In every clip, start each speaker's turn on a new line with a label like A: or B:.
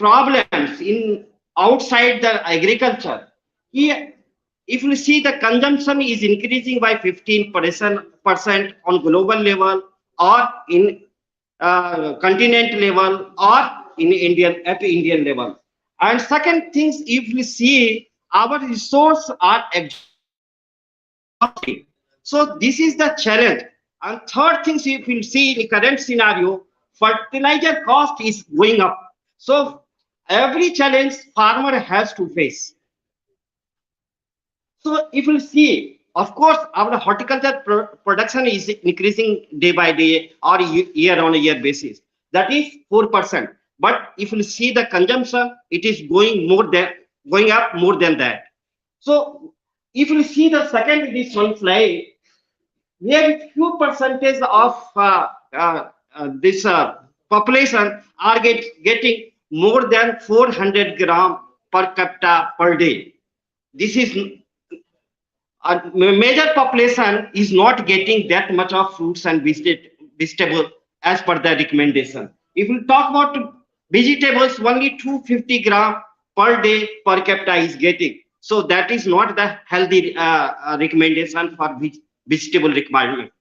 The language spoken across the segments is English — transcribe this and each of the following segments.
A: problems in outside the agriculture. Here, if you see the consumption is increasing by 15% on global level or in continent level or in Indian at Indian level. And second things, if we see our resources are exhausted. So this is the challenge. And third things, if you see in the current scenario, fertilizer cost is going up. So every challenge farmer has to face. So if you see, of course, our horticulture production is increasing day by day or year on a year basis. That is 4%. But if you see the consumption, it is going up more than that. So if you see the second this one slide, very few percentage of this population are getting more than 400 gram per capita per day. This is a major population is not getting that much of fruits and vegetable as per the recommendation. If we talk about vegetables, only 250 gram per day per capita is getting. So that is not the healthy recommendation for vegetable requirement.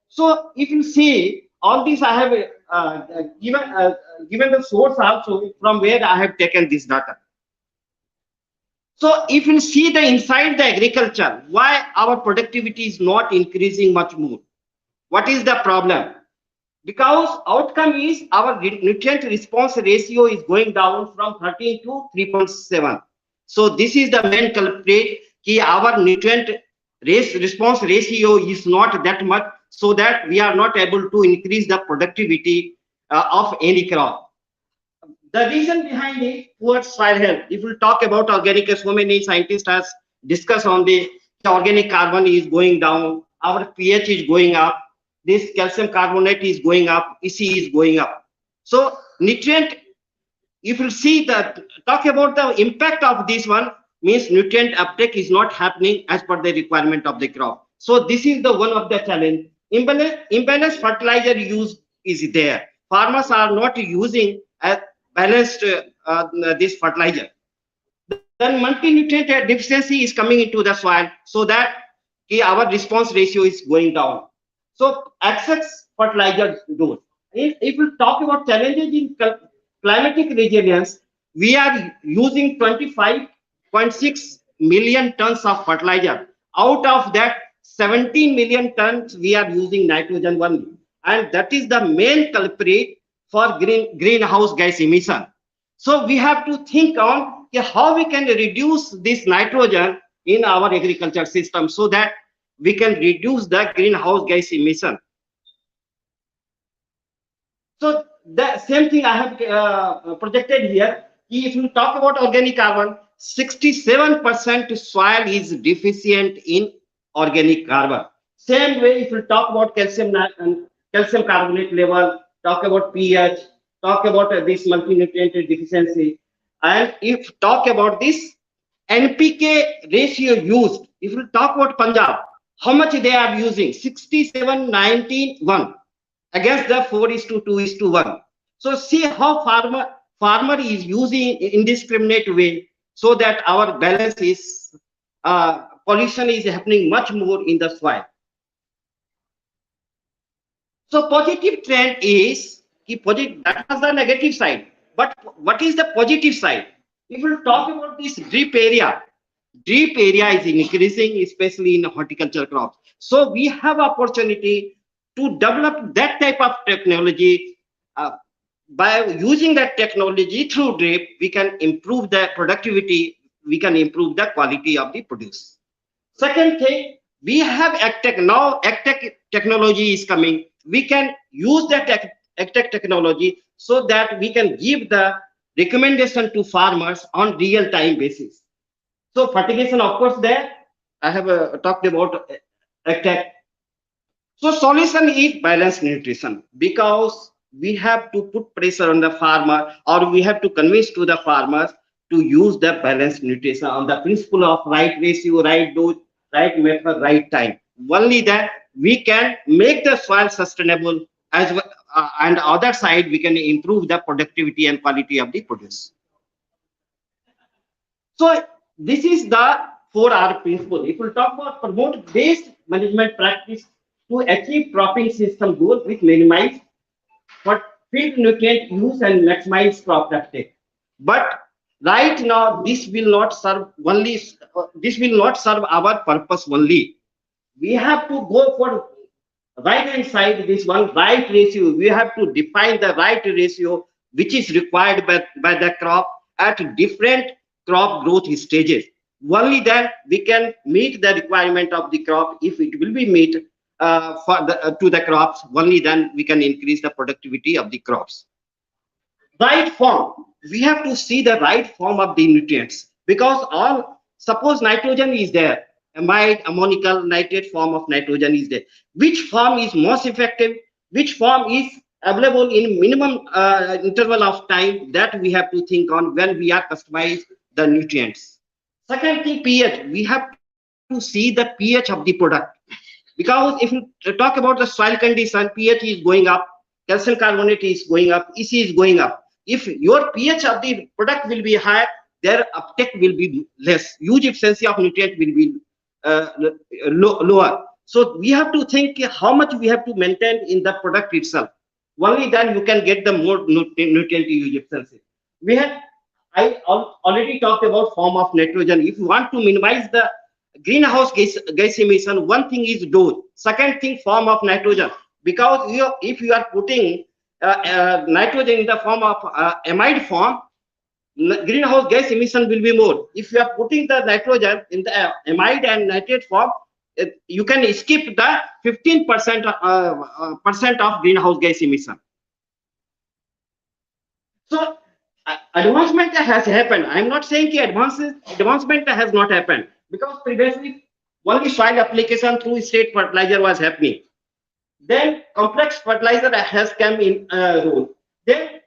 A: So if you see all this, I have given the source also from where I have taken this data. So if you see the inside the agriculture, why our productivity is not increasing much more? What is the problem? Because outcome is our nutrient response ratio is going down from 13 to 3.7. So this is the main culprit. Ki our nutrient response ratio is not that much, so that we are not able to increase the productivity of any crop. The reason behind it, poor soil health. If we talk about organic, so many scientists has discussed on the organic carbon is going down, our pH is going up, this calcium carbonate is going up, EC is going up. So nutrient, if you see that, talk about the impact of this one, means nutrient uptake is not happening as per the requirement of the crop. So this is the one of the challenge. Imbalanced fertilizer use is there. Farmers are not using a balanced this fertilizer. Then multi-nutrient deficiency is coming into the soil, so that our response ratio is going down. So excess fertilizer dose. If we talk about challenges in climatic resilience, we are using 25.6 million tons of fertilizer. Out of that, 17 million tons we are using nitrogen only, and that is the main culprit for greenhouse gas emission. So we have to think on how we can reduce this nitrogen in our agriculture system, so that we can reduce the greenhouse gas emission. So the same thing I have projected here. If you talk about organic carbon, 67% soil is deficient in organic carbon. Same way, if you talk about calcium carbonate level, talk about pH, talk about this multi-nutrient deficiency, and if talk about this NPK ratio used, if you talk about Punjab, how much they are using? 67-19-1 against the 4:2:1. So see how farmer is using indiscriminate way, so that our balance is pollution is happening much more in the soil. So positive trend is that was the negative side. But what is the positive side? If we talk about this drip area is increasing, especially in horticulture crops. So we have opportunity to develop that type of technology. By using that technology through drip, we can improve the productivity, we can improve the quality of the produce. Second thing, we have AgTech. Now AgTech technology is coming. We can use that AgTech technology, so that we can give the recommendation to farmers on real-time basis. So fertigation, of course, there I have talked about AgTech. So solution is balanced nutrition, because we have to put pressure on the farmer, or we have to convince to the farmers to use the balanced nutrition on the principle of right ratio, right dose, right method, right time. Only that we can make the soil sustainable, as well, and other side we can improve the productivity and quality of the produce. So this is the 4R principle. If we talk about promote based management practice to achieve cropping system goal with minimize but field nutrient use and maximize crop uptake. But right now, this will not serve our purpose only. We have to go for right hand side, this one right ratio. We have to define the right ratio which is required by the crop at different crop growth stages. Only then we can meet the requirement of the crop. If it will be meet to the crops, only then we can increase the productivity of the crops. Right form, we have to see the right form of the nutrients, because all, suppose nitrogen is there, amide ammonical nitrate form of nitrogen is there, which form is most effective, which form is available in minimum interval of time, that we have to think on when we are customize the nutrients. Second thing, pH, we have to see the pH of the product, because if you talk about the soil condition, pH is going up, calcium carbonate is going up, EC is going up. If your pH of the product will be high, their uptake will be less, use efficiency of nutrient will be lower. So we have to think how much we have to maintain in the product itself. Only then you can get the more nutrient use efficiency. We had, already talked about form of nitrogen. If you want to minimize the greenhouse gas emission, one thing is dose, second thing form of nitrogen, because if you are putting nitrogen in the form of amide form, greenhouse gas emission will be more. If you are putting the nitrogen in the amide and nitrate form, you can skip the 15% percent of greenhouse gas emission. So advancement has happened. I am not saying advancement has not happened, because previously only soil application through state fertilizer was happening. Then complex fertilizer has come in role. Then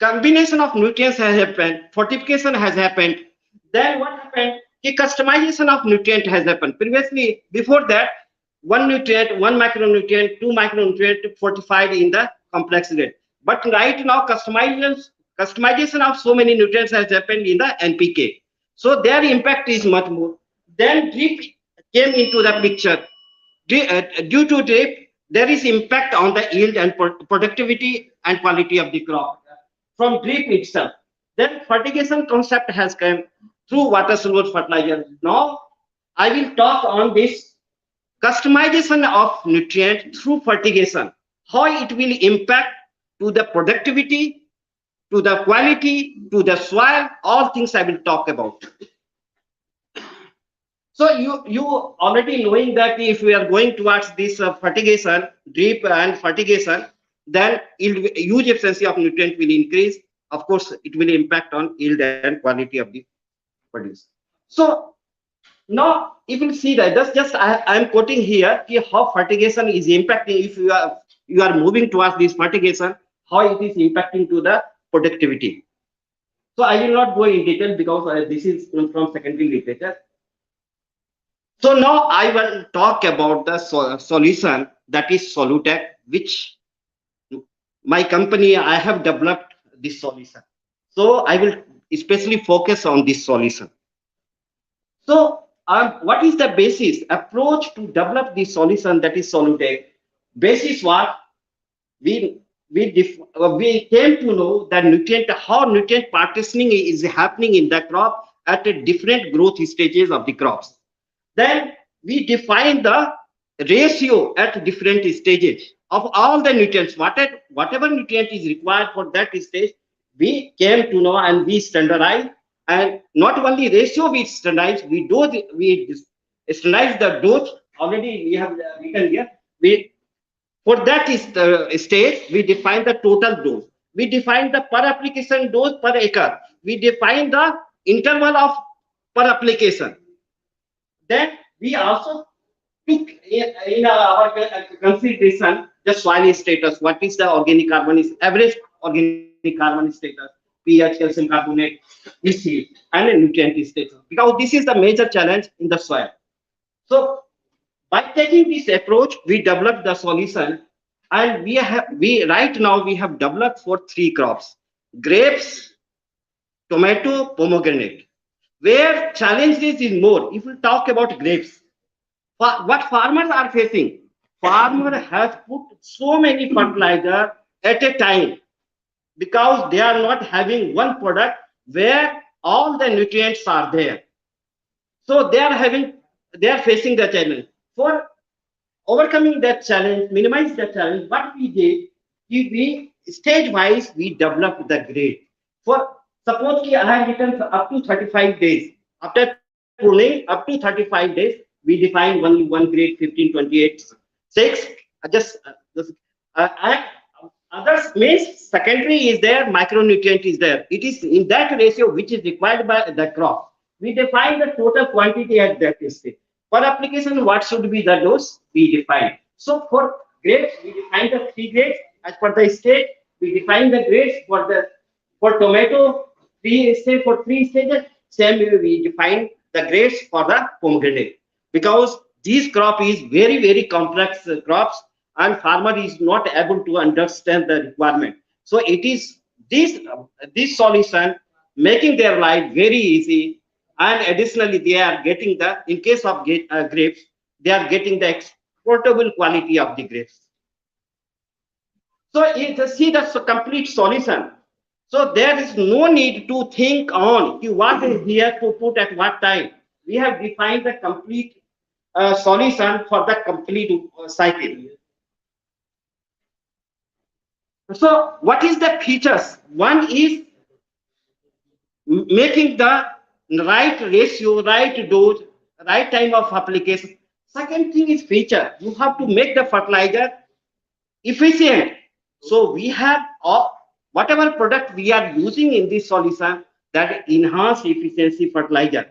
A: combination of nutrients has happened, fortification has happened. Then what happened? The customization of nutrient has happened. Previously, before that, one nutrient, one macronutrient, two macronutrient fortified in the complex grade. But right now, customization of so many nutrients has happened in the NPK. So their impact is much more. Then drip came into the picture. Due to drip, there is impact on the yield and productivity and quality of the crop from drip itself. Then fertigation concept has come through water soluble fertilizer. Now I will talk on this customization of nutrient through fertigation, how it will impact to the productivity, to the quality, to the soil, all things I will talk about. So you already knowing that if we are going towards this fertigation, drip and fertigation, then use efficiency of nutrient will increase. Of course, it will impact on yield and quality of the produce. So now if you see that, that's just I am quoting here how fertigation is impacting. If you are moving towards this fertigation, how it is impacting to the productivity. So I will not go in detail, because this is from secondary literature. So now I will talk about the solution, that is Solutec, which my company, I have developed this solution. So I will especially focus on this solution. So what is the basis approach to develop the solution, that is Solutec? Basis what we came to know that how nutrient partitioning is happening in the crop at different growth stages of the crops. Then we define the ratio at different stages of all the nutrients. Whatever nutrient is required for that stage, we came to know and we standardize. And not only ratio we standardize, we standardize the dose. Already we have written here. For that stage, we define the total dose. We define the per application dose per acre. We define the interval of per application. Then we also took in our consideration the soil status. What is the organic carbon average organic carbon status, pH, calcium carbonate, EC, and nutrient status, because this is the major challenge in the soil. So by taking this approach, we developed the solution, and right now we have developed for 3 crops: grapes, tomato, pomegranate. Where challenges is more, if we talk about grapes, what farmers are facing, farmer has put so many fertilizer at a time because they are not having one product where all the nutrients are there. So they are facing the challenge. For overcoming that challenge, minimize the challenge, what we did, we stage wise we developed the grade. For suppose I have written up to 35 days. After pruning up to 35 days, we define one grade 15, 28, 6. And others means secondary is there, micronutrient is there. It is in that ratio which is required by the crop. We define the total quantity at that stage. For application, what should be the dose? We define. So for grapes, we define the three grades as per the state. We define the grades for tomato, for three stages. Same way we define the grades for the pomegranate, because this crop is very complex crops and farmer is not able to understand the requirement. So it is this solution making their life very easy, and additionally they are getting the, in case of grapes, they are getting the exportable quality of the grapes. So see the complete solution. So there is no need to think on what is here to put at what time. We have defined the complete solution for the complete cycle. So what is the features? One is making the right ratio, right dose, right time of application. Second thing is feature. You have to make the fertilizer efficient. So we have whatever product we are using in this solution, that enhanced efficiency fertilizer.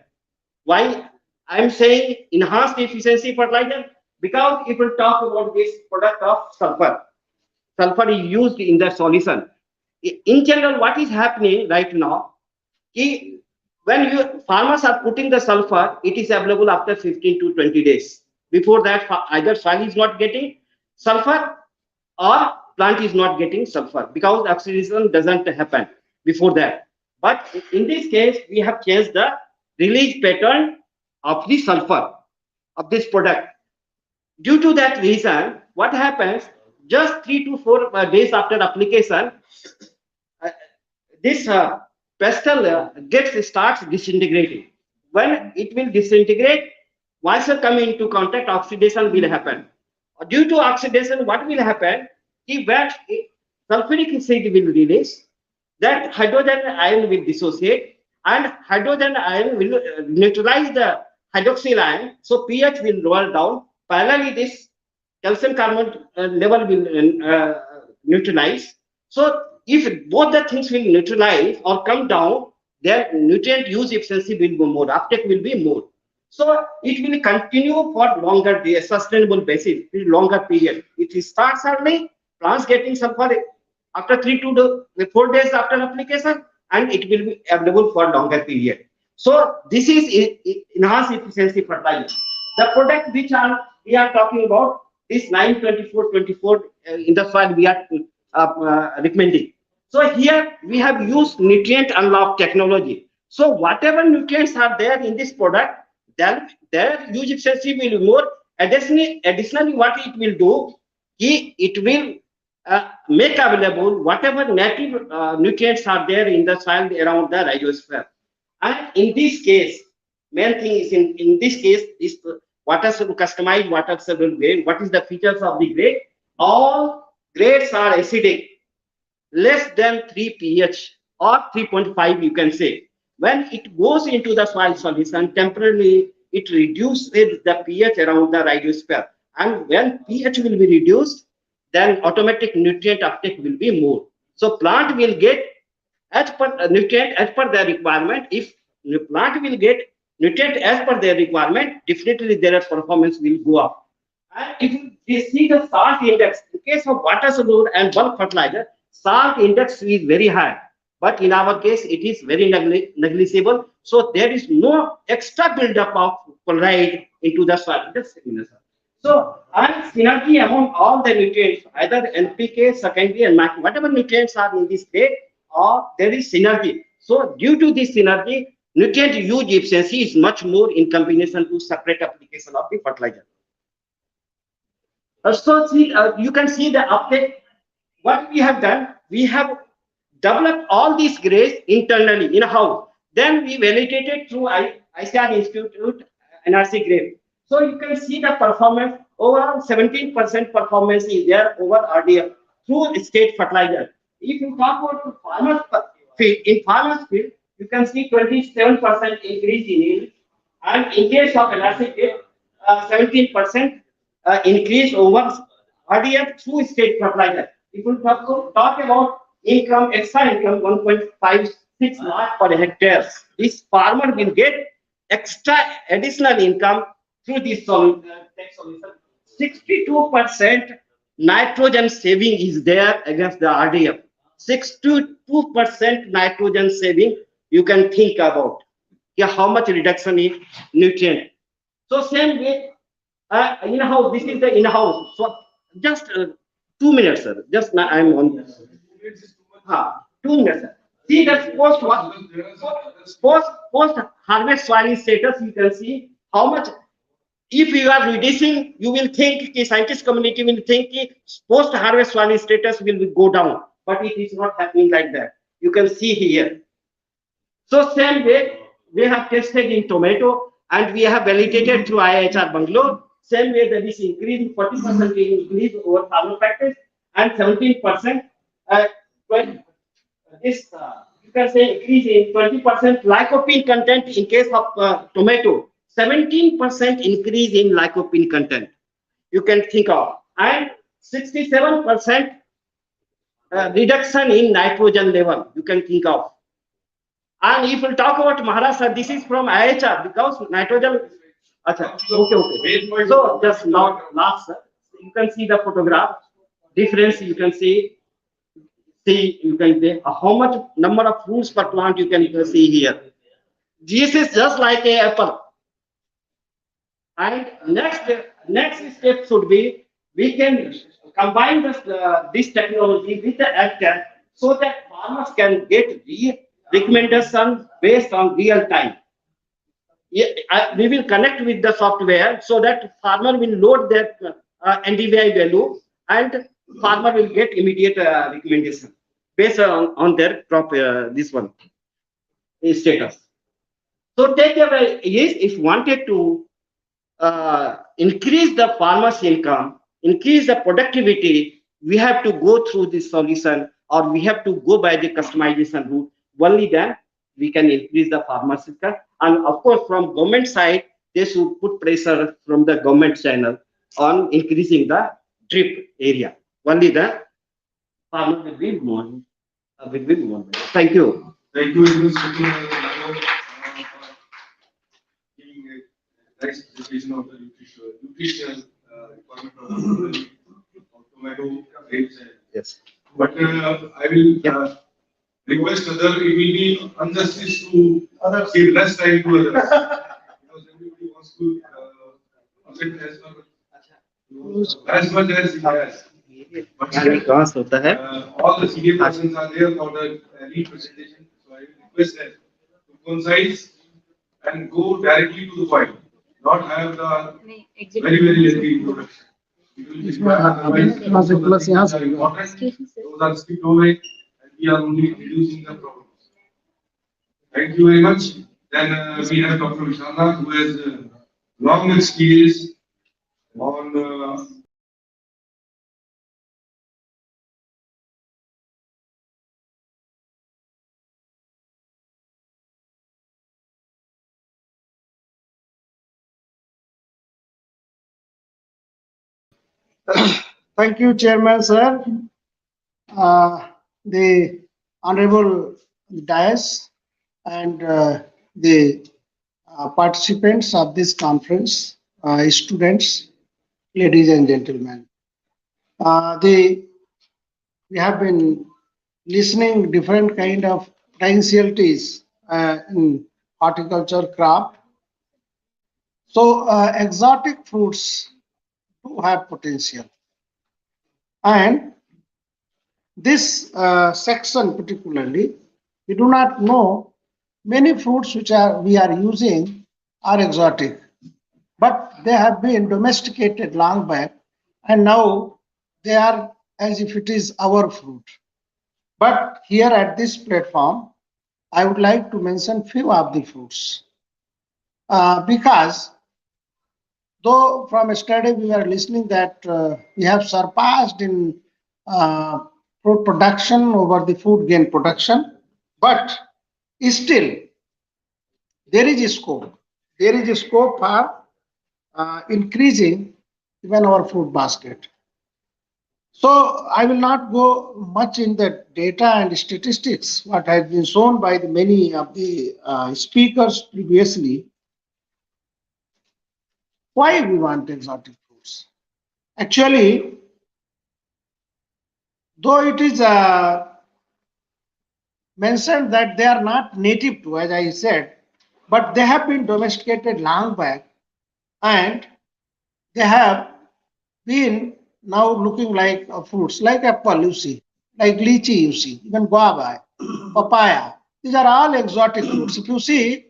A: Why I'm saying enhanced efficiency fertilizer? Because if we talk about this product of sulfur is used in the solution. In general, what is happening right now, when farmers are putting the sulfur, it is available after 15 to 20 days. Before that, either soil is not getting sulfur or plant is not getting sulfur, because oxidation doesn't happen before that. But in this case, we have changed the release pattern of the sulfur of this product. Due to that reason, what happens, just 3 to 4 days after application, uh, this pestle starts disintegrating. When it will disintegrate, once it come into contact, oxidation will happen. Due to oxidation, what will happen? When sulfuric acid will release, that hydrogen ion will dissociate, and hydrogen ion will neutralize the hydroxyl ion. So pH will lower down. Parallelly, this calcium carbonate level will neutralize. So if both the things will neutralize or come down, their nutrient use efficiency will be more, uptake will be more. So it will continue for longer, sustainable basis, longer period. It starts early, plants getting sulfur after 3 to 4 days after application, and it will be available for longer period. So this is enhanced efficiency fertilizer. The product which we are talking about, this 924-24 in the soil we are recommending. So here we have used nutrient unlock technology. So whatever nutrients are there in this product, their use efficiency will be more. Additionally, what it will do, it will make available whatever native nutrients are there in the soil around the rhizosphere. And in this case, main thing is in this case is water soluble customized water soluble grade. What is the features of the grade? All grades are acidic, less than 3 pH or 3.5, you can say. When it goes into the soil solution, temporarily it reduces the pH around the rhizosphere. And when pH will be reduced, then automatic nutrient uptake will be more. So plant will get as per nutrient as per their requirement. If the plant will get nutrient as per their requirement, definitely their performance will go up. And if you see the salt index, in case of water soluble and bulk fertilizer, salt index is very high. But in our case, it is very negligible. So there is no extra buildup of chloride into the soil. So, and synergy among all the nutrients, either NPK, secondary, and whatever nutrients are in this state, or there is synergy. So, due to this synergy, nutrient use efficiency is much more in combination to separate application of the fertilizer. So see, you can see the uptake. What we have done, we have developed all these grades internally in-house. Then we validated through ICR Institute NRC grade. So you can see the performance, overall 17% performance is there over RDF through state fertilizer. If you talk about farmers field, in farmers field, you can see 27% increase in yield. And in case of NRC grade, 17% increase over RDF through state fertilizer. If we talk about income, extra income, 1.56 lakh per hectare, this farmer will get extra additional income through this tax solution. 62% nitrogen saving is there against the RDF. 62% nitrogen saving you can think about. Yeah, how much reduction in nutrient. So same way, in-house, this is the in-house. So just 2 minutes, sir. Just now I'm on. 2 minutes, sir. See that post harvest soil status. You can see how much. If you are reducing, you will think the scientist community will think post harvest soil status will go down, but it is not happening like that. You can see here. So same way we have tested in tomato and we have validated through IHR Bangalore. Same way there is increase, 40% increase over farmer practice and 17%. This you can say increase in 20% lycopene content in case of tomato. 17% increase in lycopene content. You can think of, and 67% reduction in nitrogen level. You can think of. And if we talk about Maharashtra, this is from IHR because nitrogen. Okay. So just now, last, you can see the photograph difference. You can see you can see how much number of fruits per plant you can see here. This is just like a apple. And next step should be we can combine this technology with the AgTech so that farmers can get recommendation based on real time. We will connect with the software so that farmer will load that NDVI value and farmer will get immediate recommendation based on their crop this one status. So take away is if wanted to increase the farmer's income, increase the productivity, we have to go through this solution or we have to go by the customization route. Only then we can increase the farmer's income. And of course, from government side, they should put pressure from the government channel on increasing the drip area. Only then farmer will be more. Thank you.
B: Thank you very much. Giving a nice presentation of the nutritional requirement of tomato, grapes.
A: Yes.
B: But I will request other, it will be injustice to give less time to others. Because everybody wants to present as much as he has. But all the senior persons are there for the lead presentation. So I will request them to concise and go directly to the point, not have the very lengthy introduction. Those are skipped away and we are only reducing the problems. Thank you very much. Then we have Dr. Vishana who has long experience on
C: Thank you, Chairman, sir. The Honorable Dias and the participants of this conference, students, ladies and gentlemen. We have been listening different kind of potentialities in horticulture craft. So exotic fruits do have potential. And this section particularly, we do not know many fruits which we are using are exotic, but they have been domesticated long back, and now they are as if it is our fruit. But here at this platform, I would like to mention few of the fruits because though from yesterday we were listening that we have surpassed in uh, fruit production over the food grain production, but still there is a scope. There is a scope for increasing even our food basket. So I will not go much in the data and statistics, what has been shown by the many of the speakers previously. Why we want exotic fruits? Actually, though it is mentioned that they are not native to, as I said, but they have been domesticated long back, and they have been now looking like fruits, like apple, you see, like lychee, you see, even guava, papaya. These are all exotic fruits. If you see,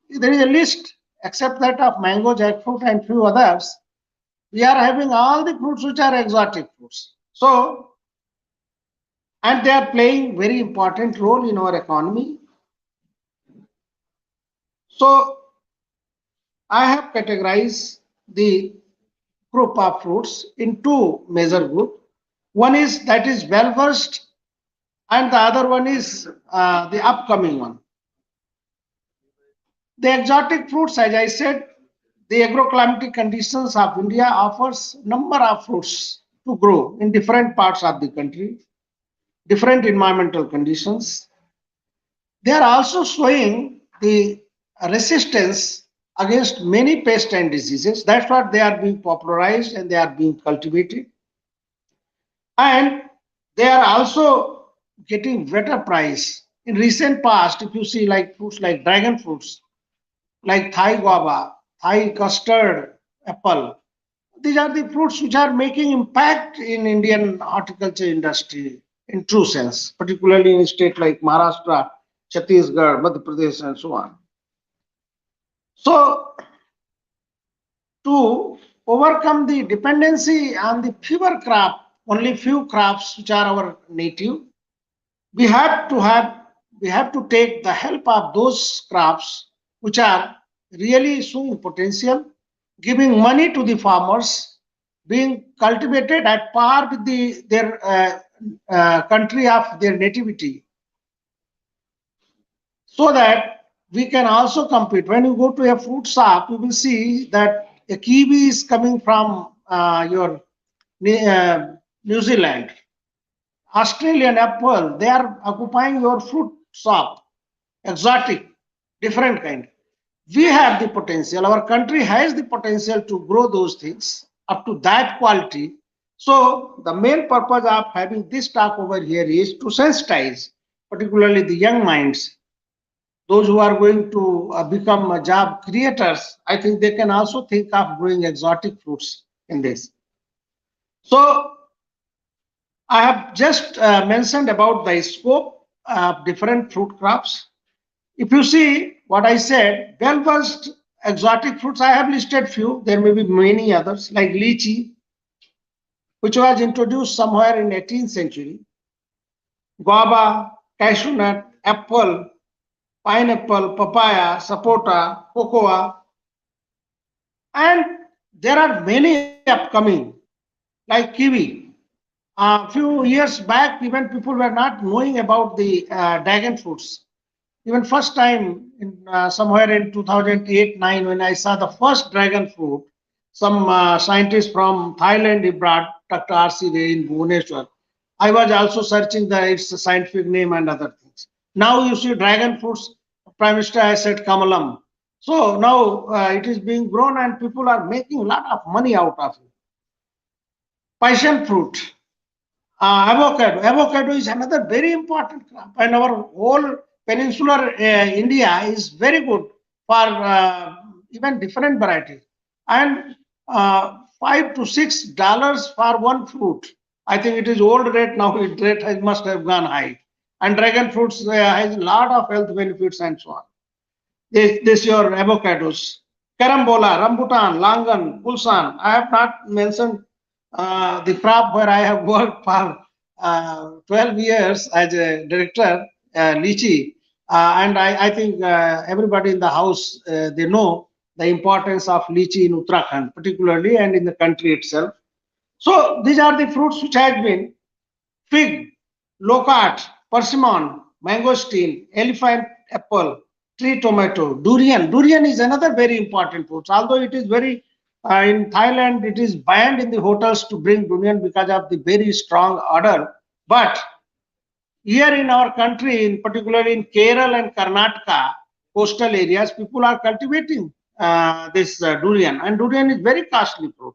C: there is a list, except that of mango, jackfruit, and few others. We are having all the fruits which are exotic fruits. So, and they are playing very important role in our economy. So, I have categorized the group of fruits in two major groups. One is that is well versed, and the other one is the upcoming one. The exotic fruits, as I said, the agroclimatic conditions of India offers number of fruits to grow in different parts of the country, different environmental conditions. They are also showing the resistance against many pests and diseases. That's what they are being popularized and they are being cultivated. And they are also getting better price. In recent past, if you see like fruits like dragon fruits, like Thai guava, Thai custard apple, these are the fruits which are making impact in Indian horticulture industry in true sense, particularly in a state like Maharashtra, Chhattisgarh, Madhya Pradesh, and so on. So, to overcome the dependency on the fewer crop, only few crops which are our native, we have to have we have to take the help of those crops which are really showing potential, giving money to the farmers, being cultivated at par with their country of their nativity, so that we can also compete. When you go to a fruit shop, you will see that a kiwi is coming from your New Zealand. Australian apple, they are occupying your fruit shop, exotic, different kind. We have the potential, our country has the potential to grow those things up to that quality. So the main purpose of having this talk over here is to sensitize, particularly the young minds, those who are going to become job creators. I think they can also think of growing exotic fruits in this. So I have just mentioned about the scope of different fruit crops. If you see what I said, well-versed exotic fruits, I have listed few. There may be many others like lychee, which was introduced somewhere in 18th century, guava, cashew nut, apple, pineapple, papaya, sapota, cocoa, and there are many upcoming like kiwi. A few years back, even people were not knowing about the dragon fruits. Even first time in somewhere in 2008-9, when I saw the first dragon fruit, some scientist from Thailand he brought Dr. R.C. Ray in Bhubaneswar. I was also searching its scientific name and other things. Now you see dragon fruits, Prime Minister has said Kamalam. So now it is being grown and people are making a lot of money out of it. Passion fruit, avocado. Avocado is another very important crop, and our whole peninsular India is very good for even different varieties. And $5 to $6 for one fruit. I think it is old rate now. Its rate must have gone high. And dragon fruits has a lot of health benefits and so on. This your avocados, carambola, rambutan, langan, pulsan. I have not mentioned the crop where I have worked for 12 years as a director, lychee. And I think everybody in the house, they know the importance of lychee in Uttarakhand, particularly, and in the country itself. So these are the fruits which have been fig, loquat, persimmon, mangosteen, elephant apple, tree tomato, durian. Durian is another very important fruit. Although it is very in Thailand, it is banned in the hotels to bring durian because of the very strong odor. But here in our country, in particularly in Kerala and Karnataka, coastal areas, people are cultivating this durian, and durian is very costly fruit.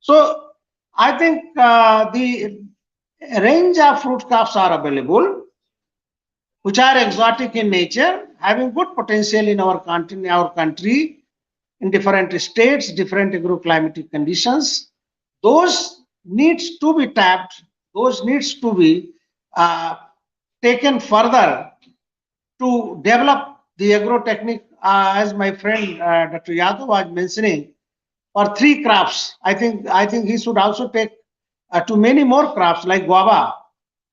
C: So I think the range of fruit crops are available, which are exotic in nature, having good potential in our country, in different states, different agroclimatic conditions. Those needs to be tapped. Those needs to be uh, taken further to develop the agrotechnic, as my friend Dr. Yadav was mentioning, for three crops. I think he should also take to many more crops like guava.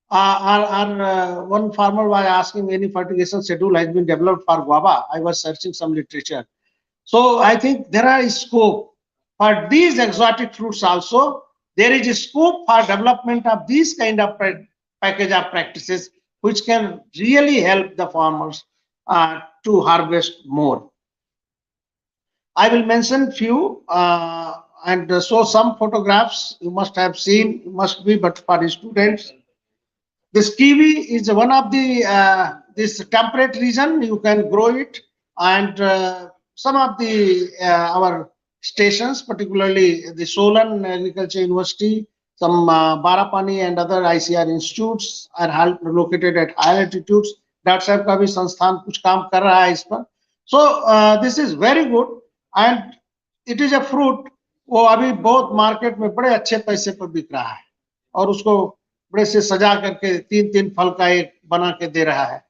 C: One farmer was asking any fertigation schedule has been developed for guava. I was searching some literature. So I think there are scope for these exotic fruits also. There is a scope for development of these kind of package of practices which can really help the farmers to harvest more. I will mention few and show some photographs you must have seen, must be, but for the students. This kiwi is one of the this temperate region. You can grow it, and some of the our stations, particularly the Solan Agriculture University, some Barapani and other ICR institutes are located at higher altitudes. Doctor साहब का भी संस्थान कुछ काम कर रहा है इस पर. So this is very good, and it is a fruit. वो अभी बहुत मार्केट में बड़े अच्छे पैसे पर बिक रहा है और उसको बड़े से सजा करके तीन तीन फल का एक बना के दे रहा है.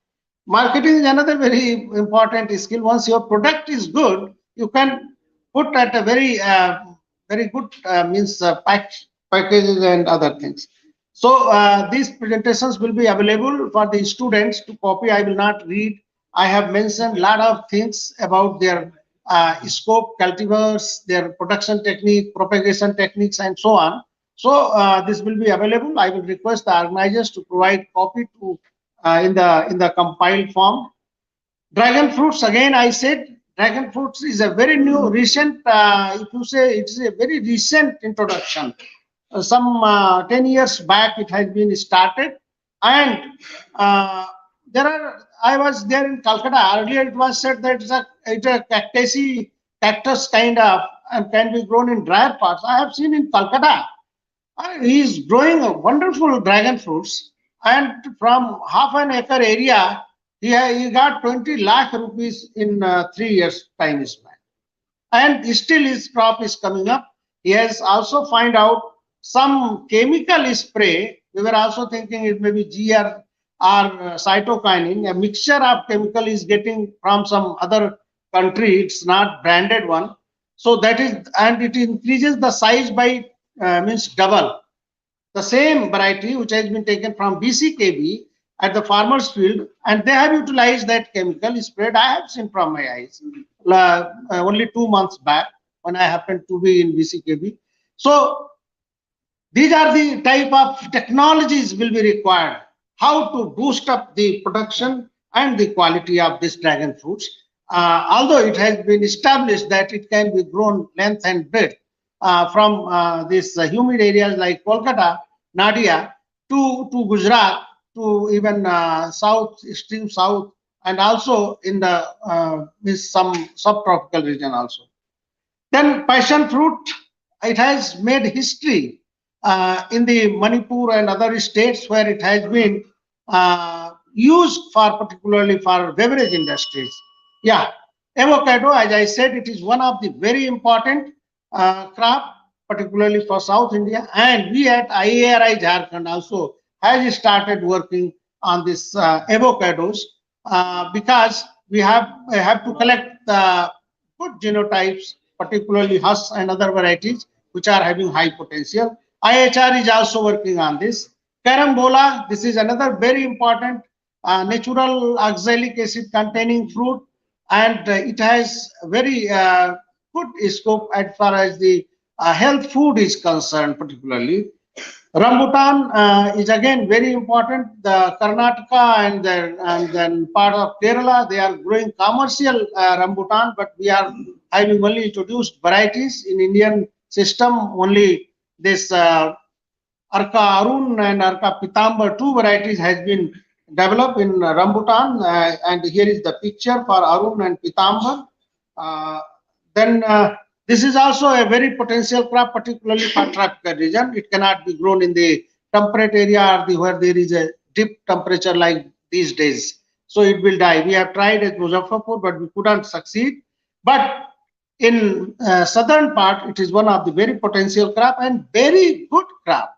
C: Marketing is another very important skill. Once your product is good, you can put at a very good means packages and other things. So these presentations will be available for the students to copy. I will not read. I have mentioned a lot of things about their scope, cultivars, their production technique, propagation techniques, and so on. So this will be available. I will request the organizers to provide copy to in the compiled form. Dragon fruits, again I said, dragon fruits is a very new, recent, if you say it's a very recent introduction. Some 10 years back it has been started, and I was there in Calcutta. Earlier it was said that it's a cactus kind of, and can be grown in drier parts. I have seen in Calcutta, he is growing a wonderful dragon fruits, and from half an acre area, he got 20 lakh rupees in 3 years time span. And still his crop is coming up. He has also find out some chemical spray. We were also thinking it may be GR or cytokinin. A mixture of chemical is getting from some other country. It's not branded one. So that is, and it increases the size by means double. The same variety which has been taken from BCKB at the farmer's field, and they have utilized that chemical spread. I have seen from my eyes only 2 months back when I happened to be in BCKB. So these are the type of technologies will be required. How to boost up the production and the quality of this dragon fruits. Although it has been established that it can be grown length and breadth from these humid areas like Kolkata, Nadia, to Gujarat, to even south, extreme south, and also in the some subtropical region also. Then passion fruit, it has made history in the Manipur and other states where it has been used for particularly for beverage industries. Yeah, avocado, as I said, it is one of the very important crop, particularly for South India, and we at IARI Jharkhand also has started working on this avocados because we have to collect the good genotypes, particularly Huss and other varieties which are having high potential. IHR is also working on this. Carambola, this is another very important natural oxalic acid containing fruit, and it has very good scope as far as the health food is concerned, particularly. Rambutan is again very important. The Karnataka and then part of Kerala, they are growing commercial rambutan, but we are having only introduced varieties in Indian system. Only this Arka Arun and Arka Pitambar, two varieties has been developed in rambutan, and here is the picture for Arun and Pitambar. Then this is also a very potential crop, particularly for tropical region. It cannot be grown in the temperate area or where there is a deep temperature like these days. So it will die. We have tried at Muzaffarpur, but we couldn't succeed. But in southern part, it is one of the very potential crop and very good crop.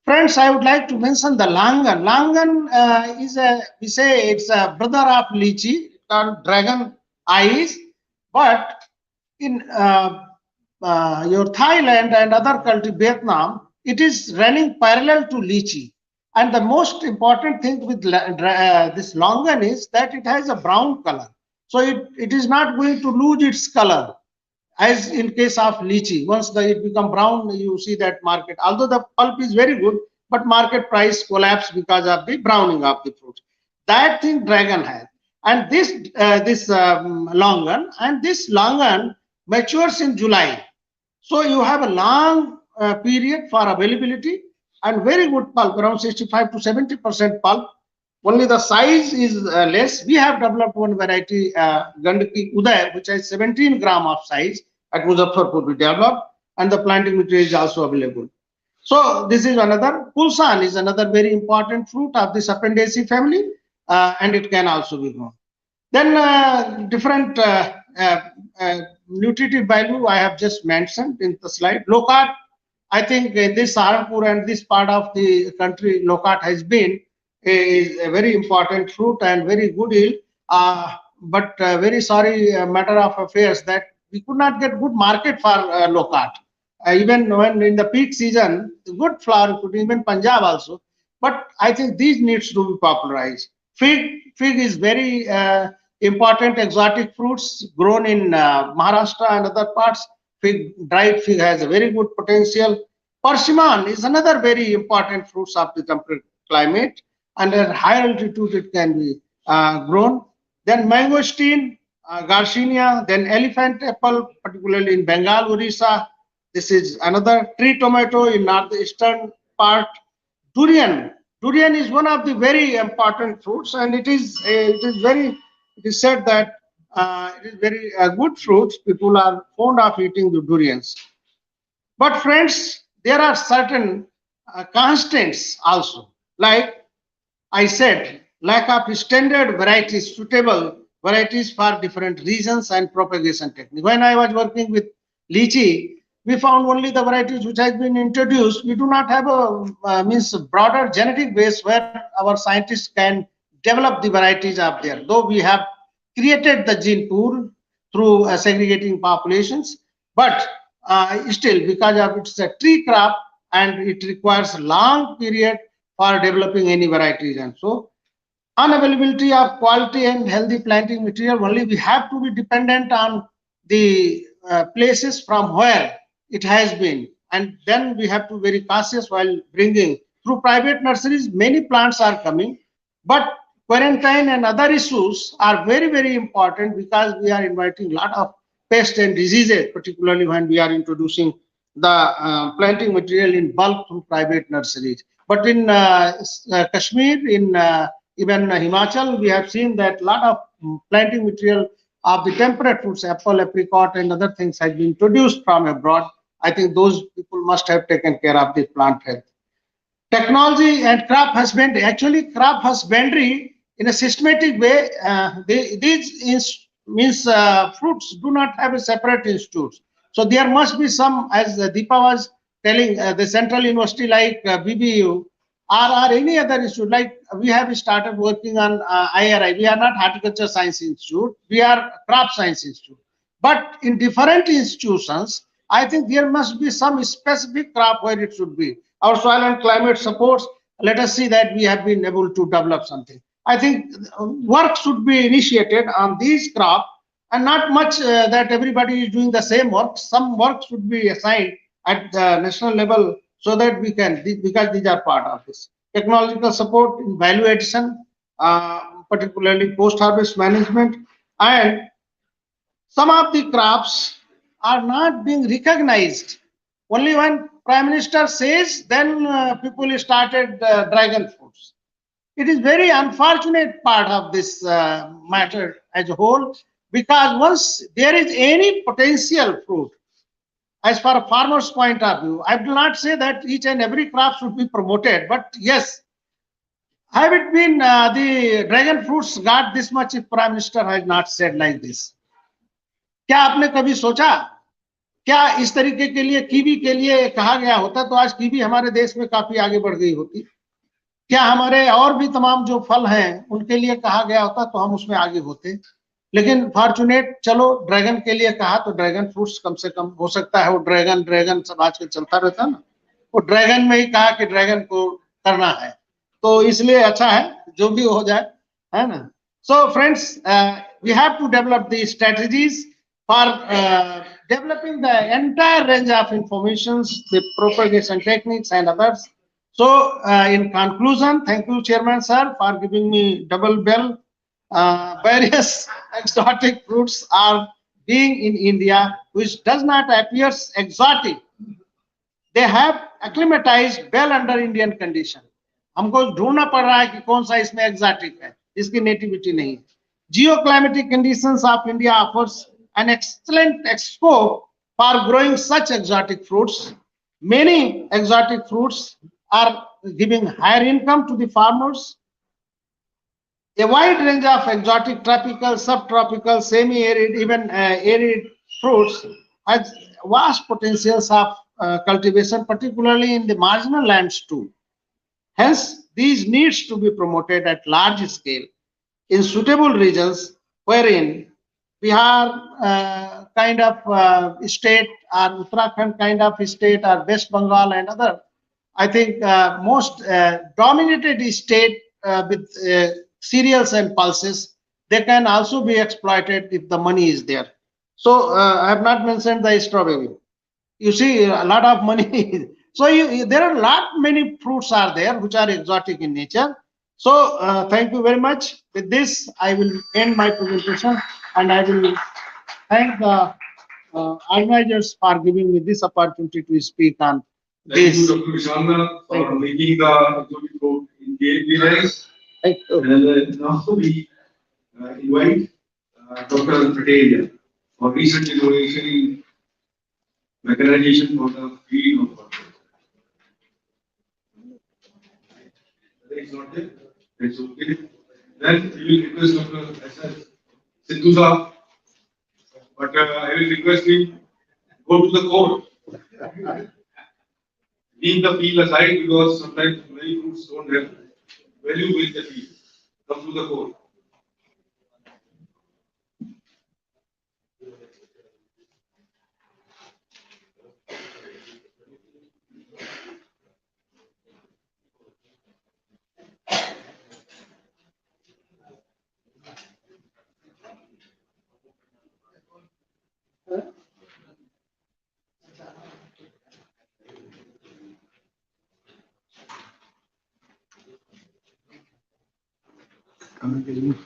C: Friends, I would like to mention the langan. Langan is we say it's a brother of lychee, called dragon eyes, but in your Thailand and other country, Vietnam, it is running parallel to lychee. And the most important thing with this longan is that it has a brown color. So it is not going to lose its color, as in case of lychee. Once it become brown, you see that market. Although the pulp is very good, but market price collapse because of the browning of the fruit. That thing dragon has. And this longan, and this longan matures in July. So you have a long period for availability and very good pulp, around 65 to 70% pulp. Only the size is less. We have developed one variety, Gandaki Uday, which has 17 gram of size at Muzaffarpur we developed, and the planting material is also available. So this is another. Pulsan is another very important fruit of the Sapendaceae family, and it can also be grown. Then different nutritive value I have just mentioned in the slide. Lokat, I think in this Saharanpur and this part of the country, Lokat has been is a very important fruit and very good yield. But very sorry matter of affairs that we could not get good market for Lokat. Even when in the peak season, good flower could even Punjab also. But I think these needs to be popularized. Fig is very important exotic fruits grown in Maharashtra and other parts. Dried fig has a very good potential. Persimmon is another very important fruits of the temperate climate, and at high altitude it can be grown. Then mangosteen, Garcinia, then elephant apple, particularly in Bengal, Orissa. This is another tree tomato in northeastern part. Durian is one of the very important fruits, and it is said that it is very good fruits. People are fond of eating the durians. But friends, there are certain constants also. Like I said, lack of standard varieties, suitable varieties for different regions and propagation technique. When I was working with lychee, we found only the varieties which has been introduced. We do not have a broader genetic base where our scientists can develop the varieties up there. Though we have created the gene pool through segregating populations, but still, because of it's a tree crop and it requires a long period for developing any varieties, and so unavailability of quality and healthy planting material. Only we have to be dependent on the places from where it has been, and then we have to be very cautious while bringing through private nurseries. Many plants are coming, but quarantine and other issues are very important, because we are inviting a lot of pests and diseases, particularly when we are introducing the planting material in bulk through private nurseries. But in Kashmir, in even Himachal, we have seen that a lot of planting material of the temperate fruits, apple, apricot, and other things has been introduced from abroad. I think those people must have taken care of the plant health. Technology and crop husbandry. Actually, crop husbandry in a systematic way, these fruits do not have a separate institutes. So there must be some, as Deepa was telling, the central university like BBU or any other institute, like we have started working on IRI. We are not Horticulture Science Institute, we are Crop Science Institute. But in different institutions, I think there must be some specific crop where it should be. Our soil and climate supports. Let us see that we have been able to develop something. I think work should be initiated on these crop, and not much that everybody is doing the same work. Some work should be assigned at the national level so that we can, because these are part of this. Technological support in value addition, particularly post-harvest management, and some of the crops are not being recognized. Only when Prime Minister says, then people started dragon fruits. It is very unfortunate part of this matter as a whole, because once there is any potential fruit, as far as farmers' point of view, I will not say that each and every crop should be promoted, but yes, have it been the dragon fruits got this much if Prime Minister has not said like this? क्या आपने कभी सोचा, क्या इस तरीके के लिए kiwi के लिए कहा गया होता तो आज कीवी हमारे देश में काफी आगे बढ़ गई होती? क्या हमारे और भी तमाम जो फल हैं उनके लिए कहा गया होता तो हम उसमें आगे होते? लेकिन फॉर्चुनेट, चलो ड्रैगन के लिए कहा तो ड्रैगन फ्रूट्स कम से कम हो सकता है वो ड्रैगन ड्रैगन सब आजकल चलता रहता है ना, वो ड्रैगन में ही कहा कि ड्रैगन को करना है, तो इसलिए अच्छा है जो भी हो जाए, है ना. So friends, we have to develop these strategies for developing the entire range of informations, the propagation techniques and others. So in conclusion, thank you Chairman sir for giving me double bell. Various exotic fruits are being in India, which does not appear exotic. They have acclimatized well under Indian condition. हमको ढूंढना पड़ रहा है कि कौन सा इसमें exotic है, इसकी nativity नहीं है. Geoclimatic conditions of India offers an excellent scope for growing such exotic fruits. Many exotic fruits are giving higher income to the farmers. A wide range of exotic tropical, subtropical, semi-arid, even arid fruits has vast potentials of cultivation, particularly in the marginal lands too. Hence, these needs to be promoted at large scale in suitable regions wherein Bihar kind of state, or Uttarakhand kind of state, or West Bengal and other, I think most dominated state with cereals and pulses, they can also be exploited if the money is there. So I have not mentioned the strawberry. You see a lot of money. So there are many fruits are there which are exotic in nature. So thank you very much. With this, I will end my presentation, and I will thank the organizers for giving me this opportunity to speak on this.
B: Thank you, Dr. Vishwanath, for making the exotic fruit in KPIs.
C: Thank you.
B: And now we invite Dr. Patel for recent innovation in mechanization for the feeding of horticulture. It's not there. It's okay. Then we will request Dr. S.S. Sidhu Saab, but I will request him go to the court. Leave the field aside because sometimes many fruits don't have value with the field. Come to the court.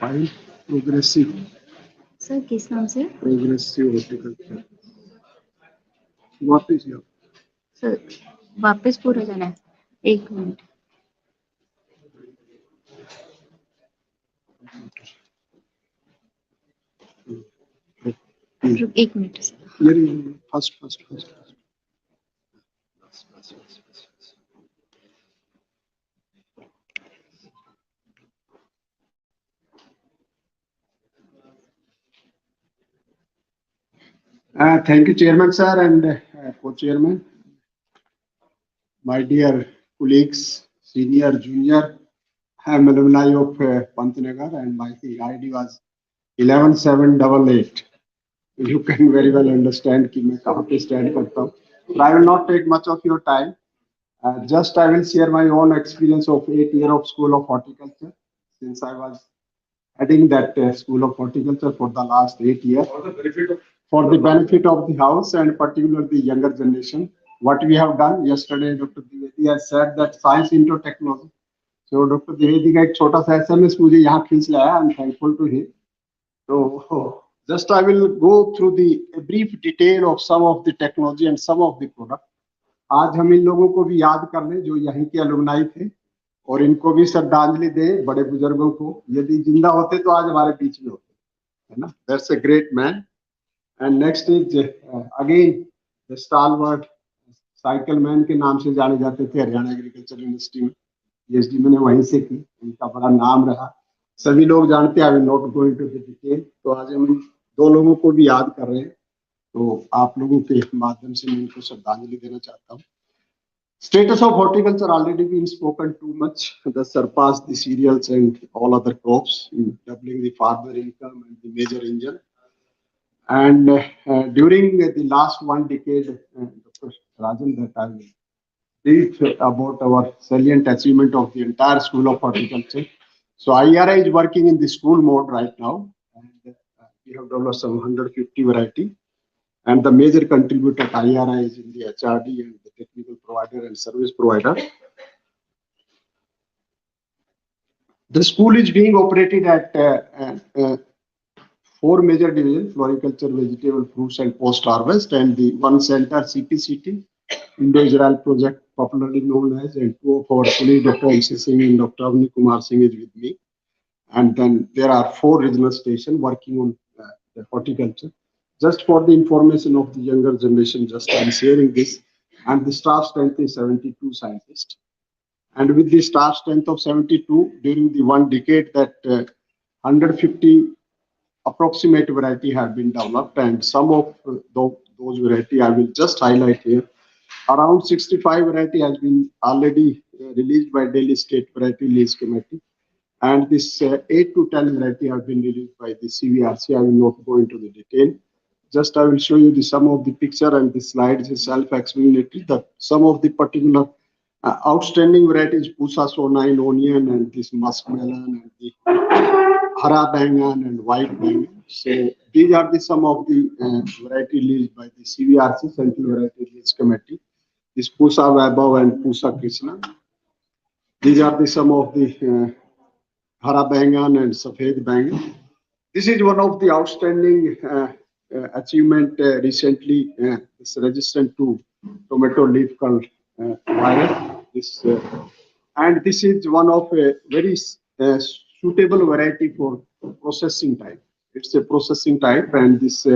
D: File progressive
E: sir किस नाम से?
D: Progressive horticulture. What is your
E: sir वापस पूरा जाना है. एक minute. एक minute sir.
D: First Thank you, Chairman sir and co-chairman, my dear colleagues, senior, junior. I'm alumni of Pantnagar, and my ID was 11788. You can very well understand कि मैं कहाँ पे stand करता हूँ. But I will not take much of your time. Just I will share my own experience of 8 years of School of Horticulture, since I was heading that School of Horticulture for the last 8 years. For the benefit of the house and particularly the younger generation, what we have done yesterday, Dr. Dwivedi has said that science into technology. So Dr. Dwivedi का एक छोटा सा SMS मुझे यहाँ खींच लाया. I'm thankful to him. So just I will go through the a brief detail of some of the technology and some of the product. आज हम इन लोगों को भी याद कर लें जो यहीं के अलुमनाई थे और इनको भी श्रद्धांजलि दें, बड़े बुजुर्गों को. यदि जिंदा होते तो आज हमारे बीच में होते, है ना. That's a great man. And next is again the stalwart cycle man के नाम से जाने जाते थे हरियाणा एग्रीकल्चर यूनिवर्सिटी में. PhD मैंने वहीं से की, उनका बड़ा नाम रहा, सभी लोग जानते हैं. I will not go into the detail. तो आज हम दो लोगों को भी याद कर रहे हैं, तो आप लोगों के माध्यम से मैं इनको श्रद्धांजलि देना चाहता हूँ. Status of horticulture already been spoken too much. That surpassed the cereals and all other crops in doubling the farmer income and the major engine. And during the last one decade, Dr. Rajan, that I will brief about our salient achievement of the entire School of Horticulture. So IRI is working in the school mode right now, and we have developed some 150 variety. And the major contributor at IRI is in the ISHRD and the technical provider and service provider. The school is being operated at 4 major divisions: floriculture, vegetable, fruits, and post-harvest, and the one center, CPCT, Indo-Israel project, popularly known as, and 2 of our colleagues, Dr. MC Singh and Dr. Avni Kumar Singh, is with me. And then there are 4 regional stations working on the horticulture. Just for the information of the younger generation, just I'm sharing this. And the staff strength is 72 scientists. And with the staff strength of 72, during the one decade, that 150 approximate variety have been developed, and some of those variety I will just highlight here. Around 65 variety has been already released by Delhi State Variety Release Committee, and this 8 to 10 variety have been released by the CVRC. I will not go into the detail. Just I will show you the some of the picture, and the slides is self-explanatory. That some of the particular outstanding varieties, Pusa Sonine onion, and this muskmelon, and the Hara Bangan and White Bangan. So these are the some of the variety released by the CVRC, Central Variety Release Committee. This Pusa Vaibhav and Pusa Krishna. These are the some of the Hara Bangan and Safed Bangan. This is one of the outstanding achievement recently. Is resistant to tomato leaf curl virus. And this is one of a very suitable variety for processing type. It's a processing type, and this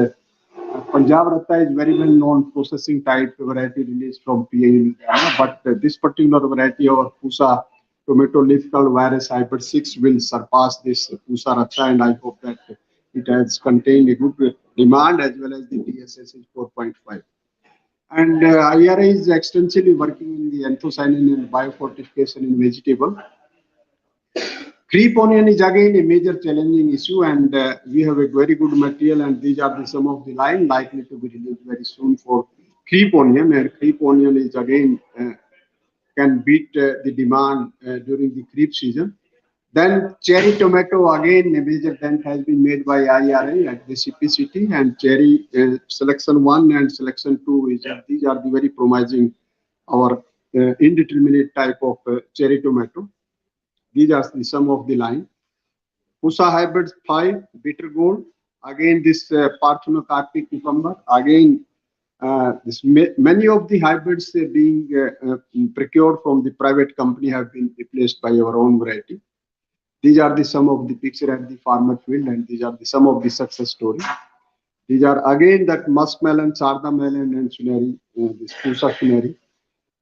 D: Punjab Ratta is very well known processing type variety released from PA in Ghana. But this particular variety of Pusa tomato leaf curl virus hybrid 6 will surpass this Pusa Ratta, and I hope that it has contained a good demand as well as the DSS is 4.5. And IRI is extensively working in the anthocyanin and biofortification in vegetable. Creep onion is again a major challenging issue, and we have a very good material, and these are the some of the line likely to be released very soon for creep onion. And creep onion is again can beat the demand during the creep season. Then cherry tomato, again a major dent has been made by IRI at the CPCT, and cherry selection 1 and selection 2 is these are the very promising our indeterminate type of cherry tomato. These are the some of the line. Pusa hybrid 5, bitter gold. Again this Parthenocarpic cucumber. Again many of the hybrids being procured from the private company have been replaced by our own variety. These are the some of the picture at the farmer field, and these are the some of the success story. These are again that muskmelon, sardamelon, and suneri, this Pusa suneri.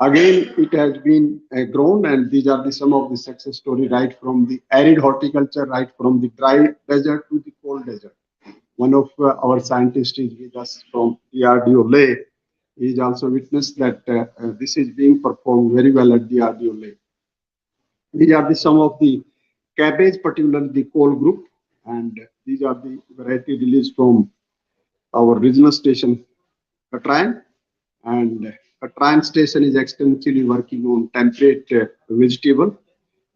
D: Again, it has been grown, and these are the some of the success story right from the arid horticulture, right from the dry desert to the cold desert. One of our scientists is with us from DRDO Leh. He is also witnessed that this is being performed very well at DRDO Leh. These are the some of the cabbage, particularly the coal group, and these are the variety released from our regional station, Katrayan. And Katrayan station is extensively working on temperate vegetable,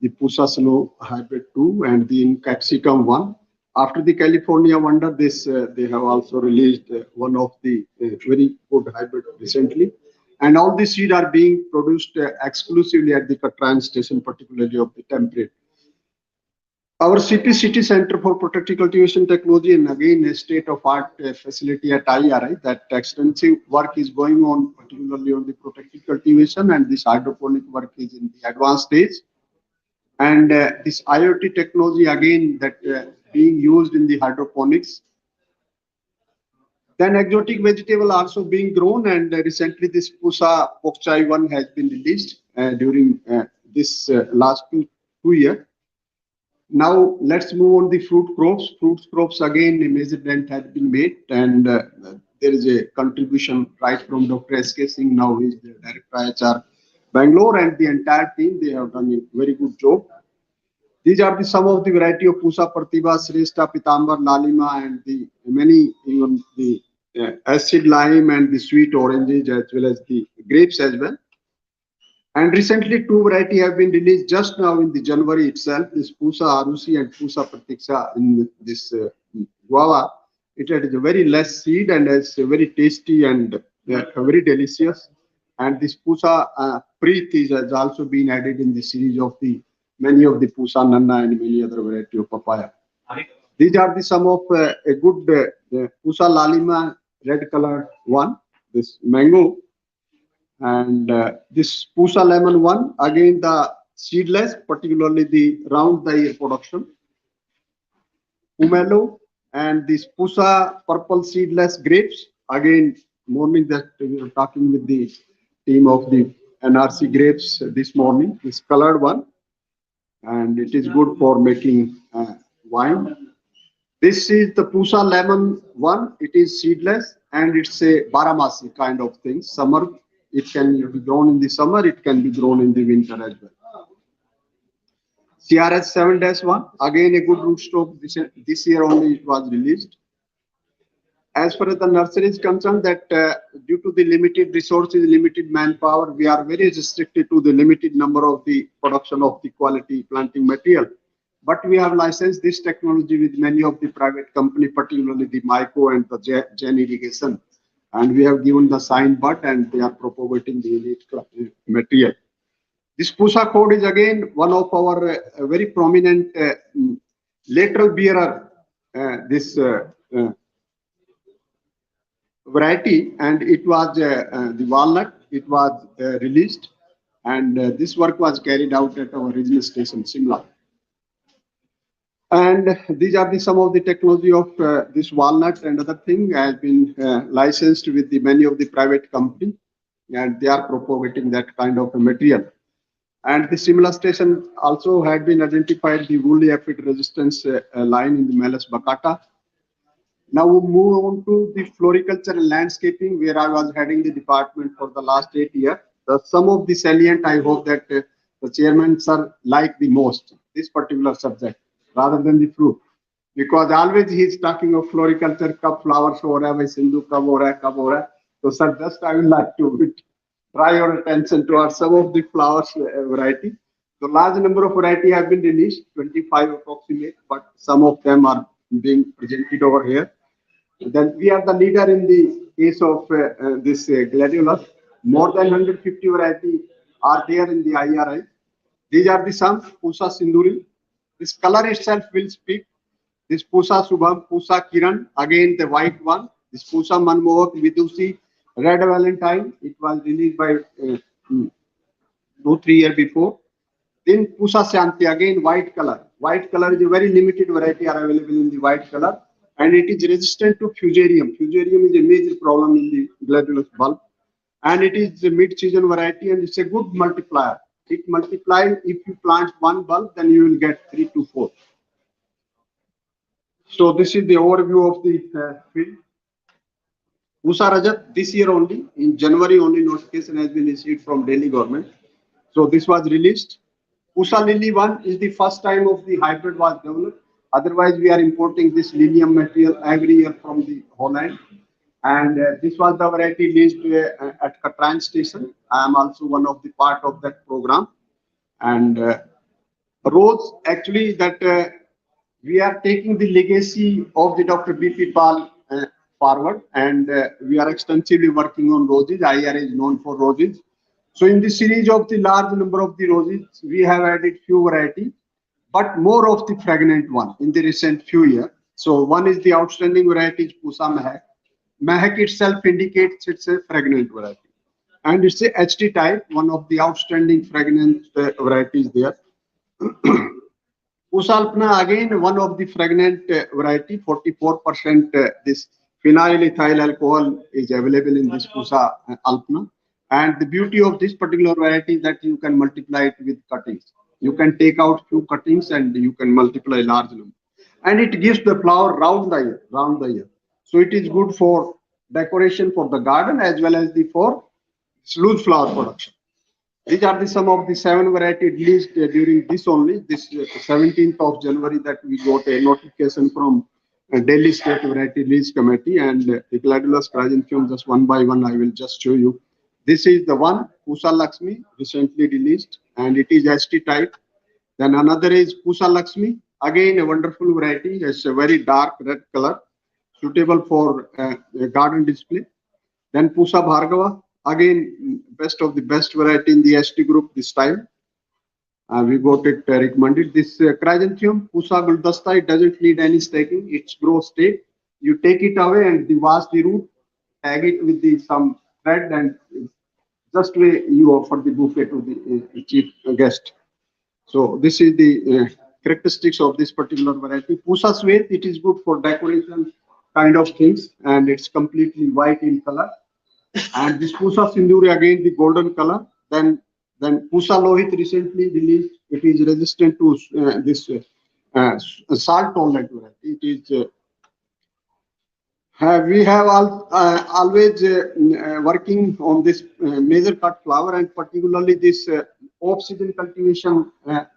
D: the Pusa Snow Hybrid 2 and the Capsicum 1. After the California Wonder, this they have also released one of the very good hybrid recently. And all these seed are being produced exclusively at the Katran station, particularly of the temperate. Our CPCT Center for Protective Cultivation Technology, and again a state-of-art facility at IRI, that extensive work is going on, particularly on the protective cultivation, and this hydroponic work is in the advanced stage. And this IoT technology again that being used in the hydroponics. Then exotic vegetable also being grown, and recently this Pusa Pokchai one has been released during this last two years. Now let's move on the fruit crops. Fruit crops again a major dent has been made, and there is a contribution right from Dr. S.K. Singh, now he is the Director HR Bangalore, and the entire team, they have done a very good job. These are the some of the variety of Pusa Pratibha, Shrestha, Pitambar, Lalima, and the many, even the acid lime and the sweet oranges, as well as the grapes as well. And recently two variety have been released just now in the January itself, this Pusa Arusi and Pusa Pratiksha in this guava. It has a very less seed and it's very tasty and very delicious. And this Pusa Preet has also been added in the series of the many of the Pusa Nanna and many other variety of papaya. These are the some of a good Pusa Lalima red colored one, this mango, and this Pusa lemon one, again the seedless, particularly the round the ear production. Pomelo and this Pusa purple seedless grapes, again morning that we were talking with the team of the NRC grapes this morning, this colored one, and it is good for making wine. This is the Pusa lemon one. It is seedless and it's a Baramasi kind of thing. Summer, it can be grown in the summer, it can be grown in the winter as well. CRS 7-1, again a good rootstock. This year only it was released. As far as the nursery is concerned, that due to the limited resources, limited manpower, we are very restricted to the limited number of the production of the quality planting material. But we have licensed this technology with many of the private company, particularly the Myco and the Gen Irrigation. And we have given the sign bud and they are propagating the elite material. This Pusa code is again one of our very prominent lateral bearer, this variety, and it was the walnut, it was released, and this work was carried out at our regional station, Simla. And these are the some of the technology of this walnut and other thing has been licensed with the many of the private company, and they are propagating that kind of a material. And the Simla station also had been identified the woolly aphid resistance line in the Meles baccata. Now we move on to the floriculture and landscaping, where I was heading the department for the last 8 years. Some of the salient, I hope that the chairman sir like the most this particular subject rather than the fruit, because always he is talking of floriculture, cup flowers, ho raha hai, Sindhu kab ho raha hai, kab ho raha hai. So sir, just I would like to draw your attention to some of the flowers variety. So large number of variety have been released, 25 approximate, but some of them are being presented over here. Then we are the leader in the case of this gladiolus. More than 150 variety are there in the IRI. These are the some Pusa Sinduri. This color itself will speak. This Pusa Subham, Pusa Kiran, again the white one. This Pusa Manmohak, Vidusi, Red Valentine. It was released by 2-3 years before. Then Pusa Shanti, again white color. White color is a very limited variety are available in the white color, and it is resistant to fusarium. Fusarium is a major problem in the gladiolus bulb, and it is a mid-season variety, and it's a good multiplier. It multiplies if you plant one bulb, then you will get 3 to 4. So this is the overview of the field. Pusa Rajat, this year only, in January only, notification has been issued from Delhi government. So this was released. Pusa Lily 1 is the first time of the hybrid was developed. Otherwise, we are importing this lilium material every year from the Holland. And this was the variety released at Katran station. I am also one of the part of that program. And rose, actually, that we are taking the legacy of the Dr. B.P. Pal forward, and we are extensively working on roses. IR is known for roses. So in the series of the large number of the roses, we have added few varieties, but more of the fragrant one in the recent few years. So one is the outstanding variety, Pusa Mehak. Mehak itself indicates it's a fragrant variety. And it's a HT type, one of the outstanding fragrant varieties there. Pusa Alpna, again, one of the fragrant variety, 44% this phenyl ethyl alcohol is available in this Pusa Alpna. And the beauty of this particular variety is that you can multiply it with cuttings. You can take out few cuttings and you can multiply large number. And it gives the flower round the year. So it is good for decoration for the garden as well as the for loose flower production. These are the some of the 7 varieties released during this only, this 17th of January that we got a notification from Delhi State Variety Release Committee, and the Gladulus chrysanthemum, just one by one I will just show you. This is the one, Pusa Lakshmi, recently released, and it is ST type. Then another is Pusa Lakshmi, again a wonderful variety. It's a very dark red color, suitable for garden display. Then Pusa Bhargava, again best of the best variety in the ST group this time. We got it recommended. This chrysanthemum, Pusa Guldasta, it doesn't need any staking. It's grow straight. You take it away and wash the root, tag it with the some thread, and just way you offer the bouquet to the chief guest. So this is the characteristics of this particular variety. Pusa Swet, it is good for decoration kind of things, and it's completely white in color. And this Pusa Sinduri, again the golden color. Then Pusa Lohit recently released. It is resistant to this salt tolerant variety. It is we have always working on this major cut flower, and particularly this off-season cultivation.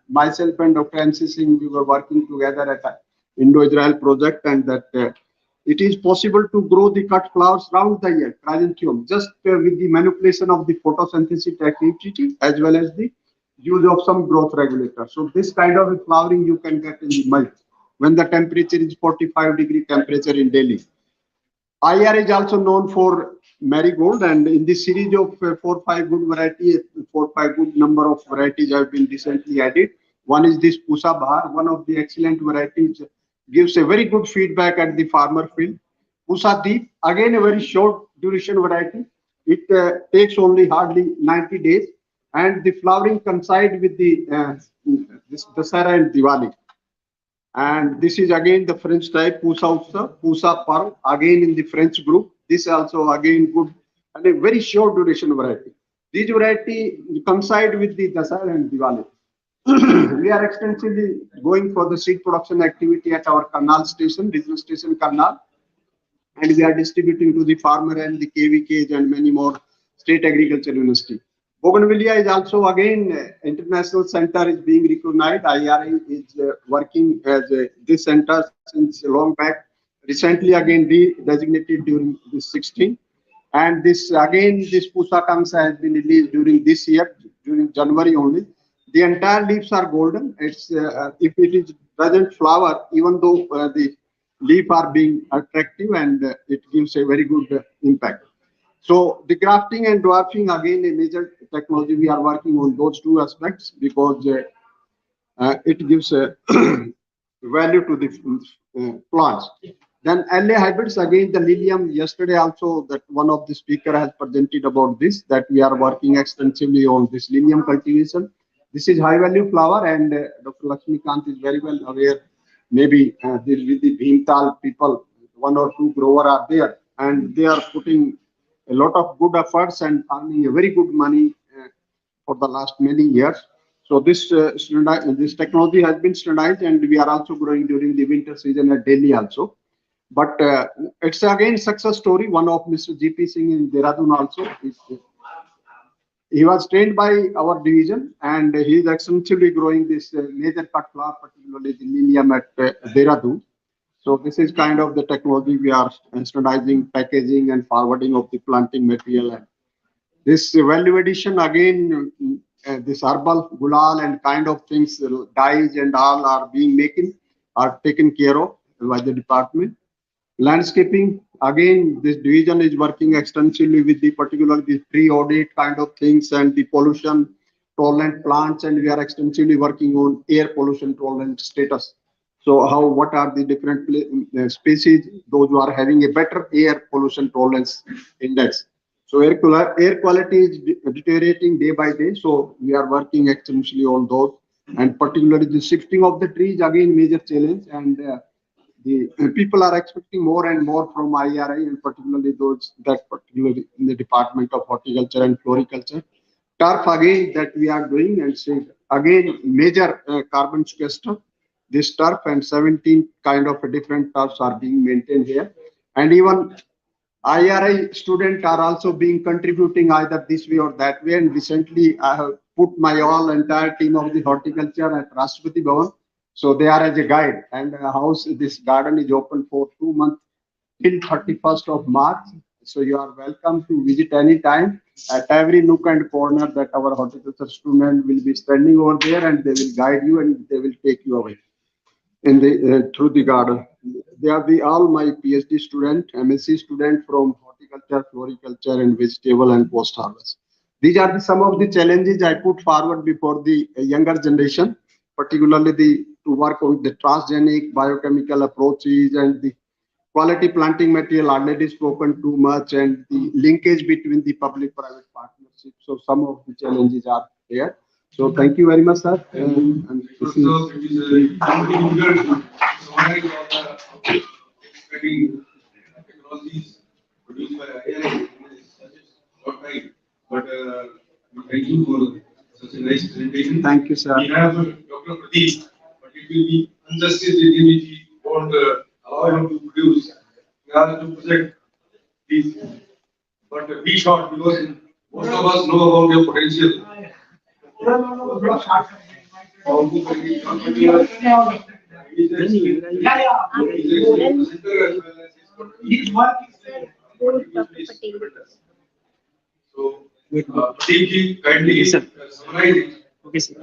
D: Myself and Dr. NC Singh, we were working together at an Indo-Israel project, and that it is possible to grow the cut flowers round the year, chrysanthemum, just with the manipulation of the photosynthesis activity as well as the use of some growth regulator. So this kind of flowering you can get in the month when the temperature is 45-degree temperature in Delhi. IR is also known for marigold, and in this series of 4 or 5 good varieties, 4 or 5 good number of varieties have been recently added. One is this Pusa Bahar, one of the excellent varieties, gives a very good feedback at the farmer field. Pusa Deep, again a very short duration variety. It takes only hardly 90 days, and the flowering coincide with the this Dasara and Diwali. And this is again the French type, Pusa Utsa, Pusa Pearl, again in the French group. This also again good and a very short duration variety. These variety coincide with the Dasara and Diwali. We are extensively going for the seed production activity at our Karnal station, business station Karnal, and we are distributing to the farmer and the KVKs and many more state agriculture university. Bougainvillea is also again international center is being recognized. IRI is working as this center since long back. Recently again designated during this 16, and this again this Pusa Kamsa has been released during this year during January only. The entire leaves are golden. It's if it is doesn't flower, even though the leaf are being attractive, and it gives a very good impact. So the grafting and dwarfing, again a major technology. We are working on those 2 aspects because it gives a value to the plants. Then LA hybrids, again the lilium. Yesterday also that one of the speaker has presented about this, that we are working extensively on this lilium cultivation. This is high value flower, and Dr. Lakshmi Kant is very well aware. Maybe with the Bhimtal people, 1 or 2 grower are there, and they are putting a lot of good efforts and earning a very good money for the last many years. So this this technology has been standardized, and we are also growing during the winter season at Delhi also. But it's again success story. One of Mr. GP Singh in Dehradun also is he was trained by our division, and he is extensively growing this major cut flower, particularly the lilium at Dehradun. So this is kind of the technology we are standardizing, packaging and forwarding of the planting material. And this value addition again, this herbal gulal and kind of things, dyes and all are being making, are taken care of by the department. Landscaping, again, this division is working extensively with the particular the pre-audit kind of things and the pollution tolerant plants, and we are extensively working on air pollution tolerant status. So how, what are the different species, those who are having a better air pollution tolerance index. So air quality is deteriorating day by day. So we are working extensively on those, and particularly the shifting of the trees, again, major challenge. And the people are expecting more and more from IRI, and particularly those that particularly in the Department of Horticulture and Floriculture. Turf again that we are doing, and say again major carbon sequester. This turf and 17 kind of different turfs are being maintained here, and even IRI students are also being contributing either this way or that way. And recently I have put my all entire team of the horticulture at Rashtrapati Bhavan. So they are as a guide, and house, this garden is open for 2 months till 31st of March. So you are welcome to visit anytime. At every nook and corner that our horticulture student will be standing over there, and they will guide you and they will take you away in the through the garden. They are the all my PhD student, MSc student from horticulture, floriculture, and vegetable and post harvest. These are some of the challenges I put forward before the younger generation, particularly the to work with the transgenic biochemical approaches and the quality planting material already spoken too much, and the linkage between the public-private partnership. So some of the challenges are there. So thank you very much, sir. And this is
B: technologies produced by IRI, not right, but thank you for such a nice presentation.
D: Thank you, sir.
B: We have Dr. Pradeep, but it will be injustice if we won't allow him to produce. We have to project these, but be short because most of us know about your potential. So, Pradeep ji, kindly summarize it.
F: Okay, sir.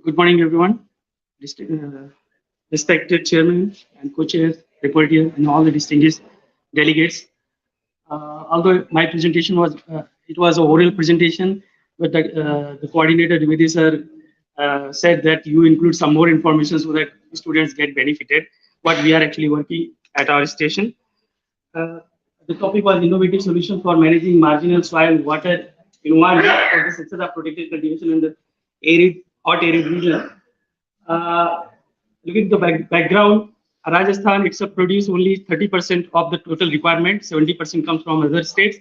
F: Good morning, everyone. Respected chairman and co-chairs, reporter, and all the distinguished delegates. Although my presentation was it was an oral presentation, but the coordinator Divedi sir said that you include some more information so that students get benefited. What we are actually working at our station. The topic was innovative solution for managing marginal soil water environment for the success of protected cultivation in the hot arid region. Looking at the background, Rajasthan itself produces only 30% of the total requirement. 70% comes from other states.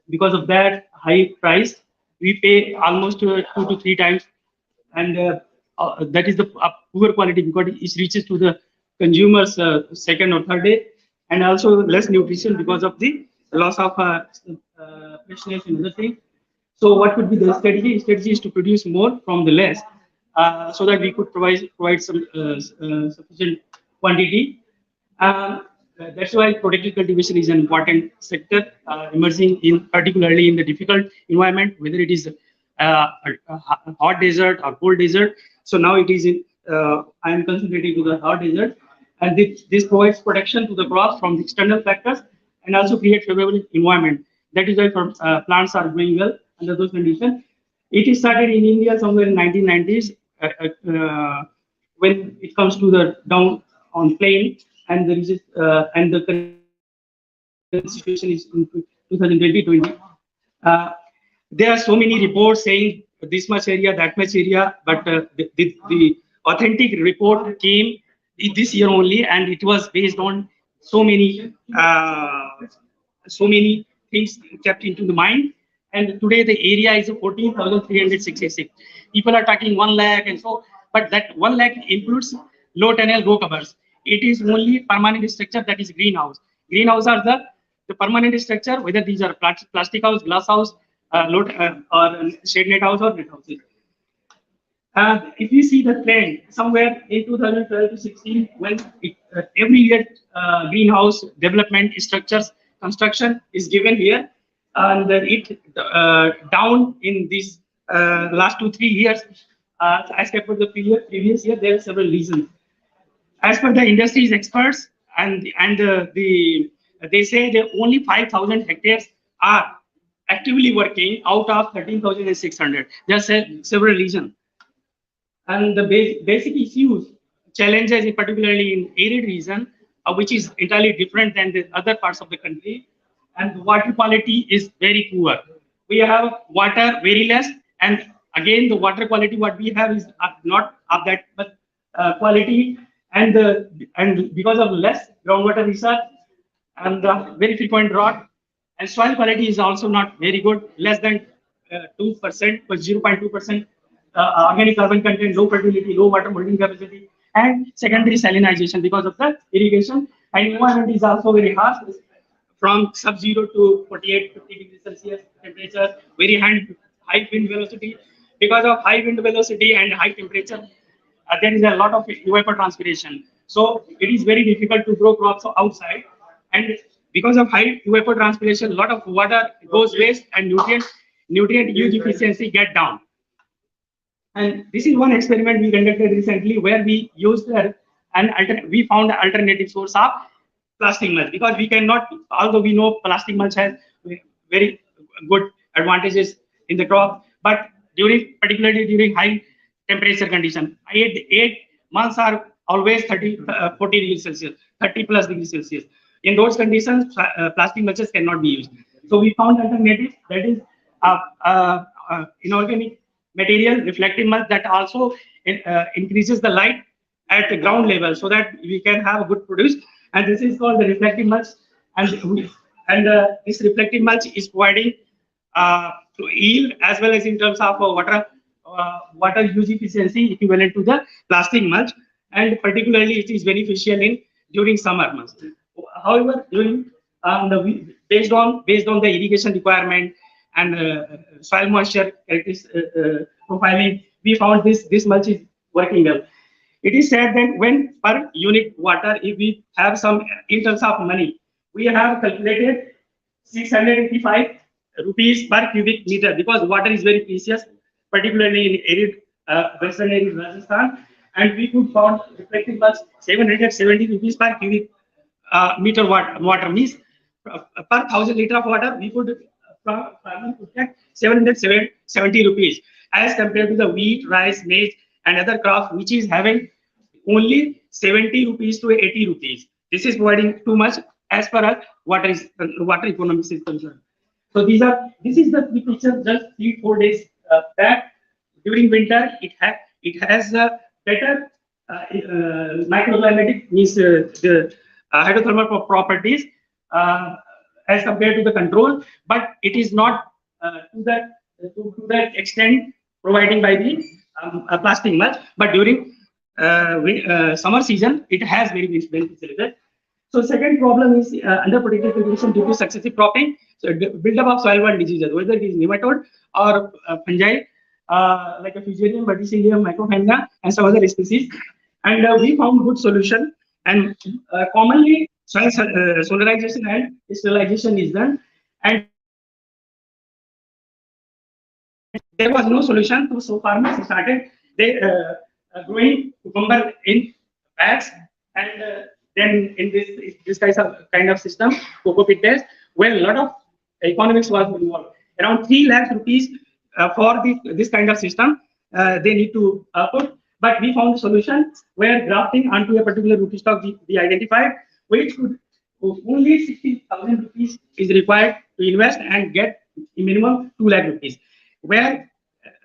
F: Because of that high price, we pay almost 2 to 3 times, and that is the poor quality because it reaches to the consumers second or third day, and also less nutrition because of the loss of freshness and other things. So what could be the strategy? Strategy is to produce more from the less, so that we could provide some sufficient quantity. That's why protected cultivation is an important sector emerging particularly in the difficult environment, whether it is a hot desert or cold desert. So now it is in, I am concentrating to the hot desert, and this provides protection to the crops from the external factors and also create favorable environment. That is why plants are growing well under those conditions. It is started in India somewhere in 1990s when it comes to the down on plain, and the current situation is in 2020. There are so many reports saying this much area, that much area, but the authentic report came this year only, and it was based on so many things kept into the mind. And today the area is 14,366. People are talking 1 lakh and so, but that 1 lakh includes low tunnel row covers. It is only permanent structure, that is greenhouse. Greenhouse are the permanent structure, whether these are plastic house, glass house, or shade net house or net houses. If you see the trend, somewhere in 2012 to 16, when every year greenhouse development structures construction is given here, and it down in these last 2-3 years, as compared to the previous year, there are several reasons. As per the industry's experts, they say that only 5,000 hectares are actively working out of 13,600. There are several reasons. And the basic issues, challenges, particularly in arid region, which is entirely different than the other parts of the country, and the water quality is very poor. We have water very less, and again the water quality what we have is not of that much quality, and because of less groundwater research and the very frequent drought, and soil quality is also not very good, less than 2%, 0.2%. Organic carbon content, low fertility, low water holding capacity, and secondary salinization because of the irrigation. And environment is also very harsh, from sub-zero to 48, 50 degrees Celsius temperature, very high wind velocity. Because of high wind velocity and high temperature, there is a lot of evapotranspiration. So it is very difficult to grow crops outside. And because of high evapotranspiration, a lot of water goes waste and nutrient use efficiency get down. And this is one experiment we conducted recently where we used we found an alternative source of plastic mulch, because we cannot, although we know plastic mulch has very good advantages in the crop, but particularly during high temperature condition, 8 months are always 40 degrees Celsius, 30 plus degrees Celsius. In those conditions, plastic mulches cannot be used. So we found alternative, that is inorganic material, reflective mulch, that also increases the light at the ground level so that we can have a good produce. And this is called the reflective mulch. And this reflective mulch is providing to yield as well as in terms of water use efficiency equivalent to the plastic mulch. And particularly it is beneficial during summer months. However, during based on the irrigation requirement and soil moisture profiling, we found this mulch is working well. It is said that when per unit water, if we have some in terms of money, we have calculated 685 rupees per cubic meter, because water is very precious, particularly in arid western arid Rajasthan, and we could found reflective mulch 770 rupees per cubic meter water, means per 1,000 liter of water we could get 770 rupees, as compared to the wheat, rice, maize and other crops which is having only 70 rupees to 80 rupees. This is providing too much as far as water economics is concerned. So this is the picture just 3-4 days back. During winter, it has a better microclimatic, means the hydrothermal properties as compared to the control, but it is not to that extent providing by the plastic mulch. But during summer season, it has very beneficial. So second problem is under protected cultivation due to successive cropping. So build-up of soil-borne diseases, whether it is nematode or fungi like a fusarium, verticillium, microphenia, and some other species. And we found good solution. And commonly soil solarization and sterilization is done, and there was no solution to, so farmers started they growing cucumber in bags, and then in this kind of system, cocoa pit based, where a lot of economics was involved. Around 3 lakh rupees for this kind of system they need to put. But we found a solution where grafting onto a particular rootstock we identified, which could only 60,000 rupees is required to invest and get minimum 2 lakh rupees. Where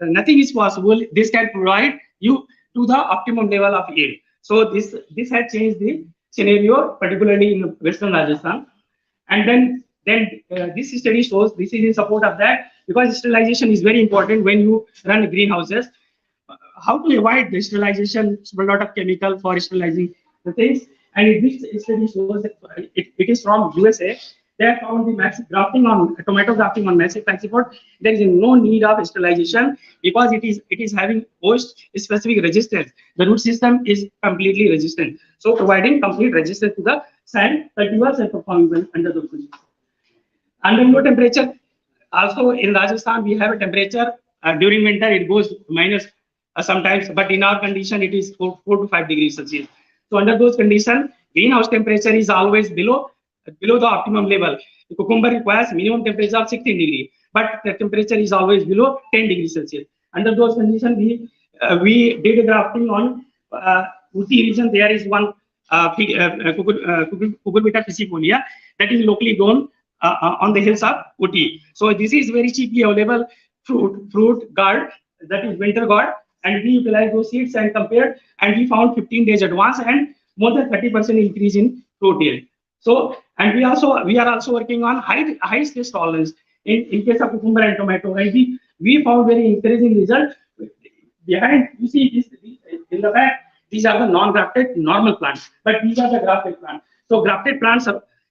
F: nothing is possible, this can provide you to the optimum level of yield. So this had changed the scenario, particularly in Western Rajasthan. And then this study shows this is in support of that, because sterilization is very important when you run greenhouses. How to avoid the sterilization? A lot of chemical for sterilizing the things. And this study shows that it is from USA. They have found the tomato grafting on massive passiport. There is no need of sterilization because it is having host specific resistance. The root system is completely resistant, so providing complete resistance to the sand, cultivars and performing well under the conditions. Under low temperature, also in Rajasthan we have a temperature during winter it goes minus sometimes, but in our condition it is 4 to 5 degrees Celsius. So under those conditions, greenhouse temperature is always below the optimum level. The cucumber requires minimum temperature of 16 degrees, but the temperature is always below 10 degrees Celsius. Under those conditions, we did grafting on Uti region. There is one Cucurbita piscifolia that is locally grown on the hills of Uti. So this is very cheaply available fruit gourd, that is winter gourd, and we utilized those seeds and compared, and we found 15 days advance and more than 30% increase in fruit yield. So, and we are also working on high stress tolerance in case of cucumber and tomato, and we found very encouraging result. Behind, you see this in the back, these are the non-grafted normal plants, but these are the grafted plants. So grafted plants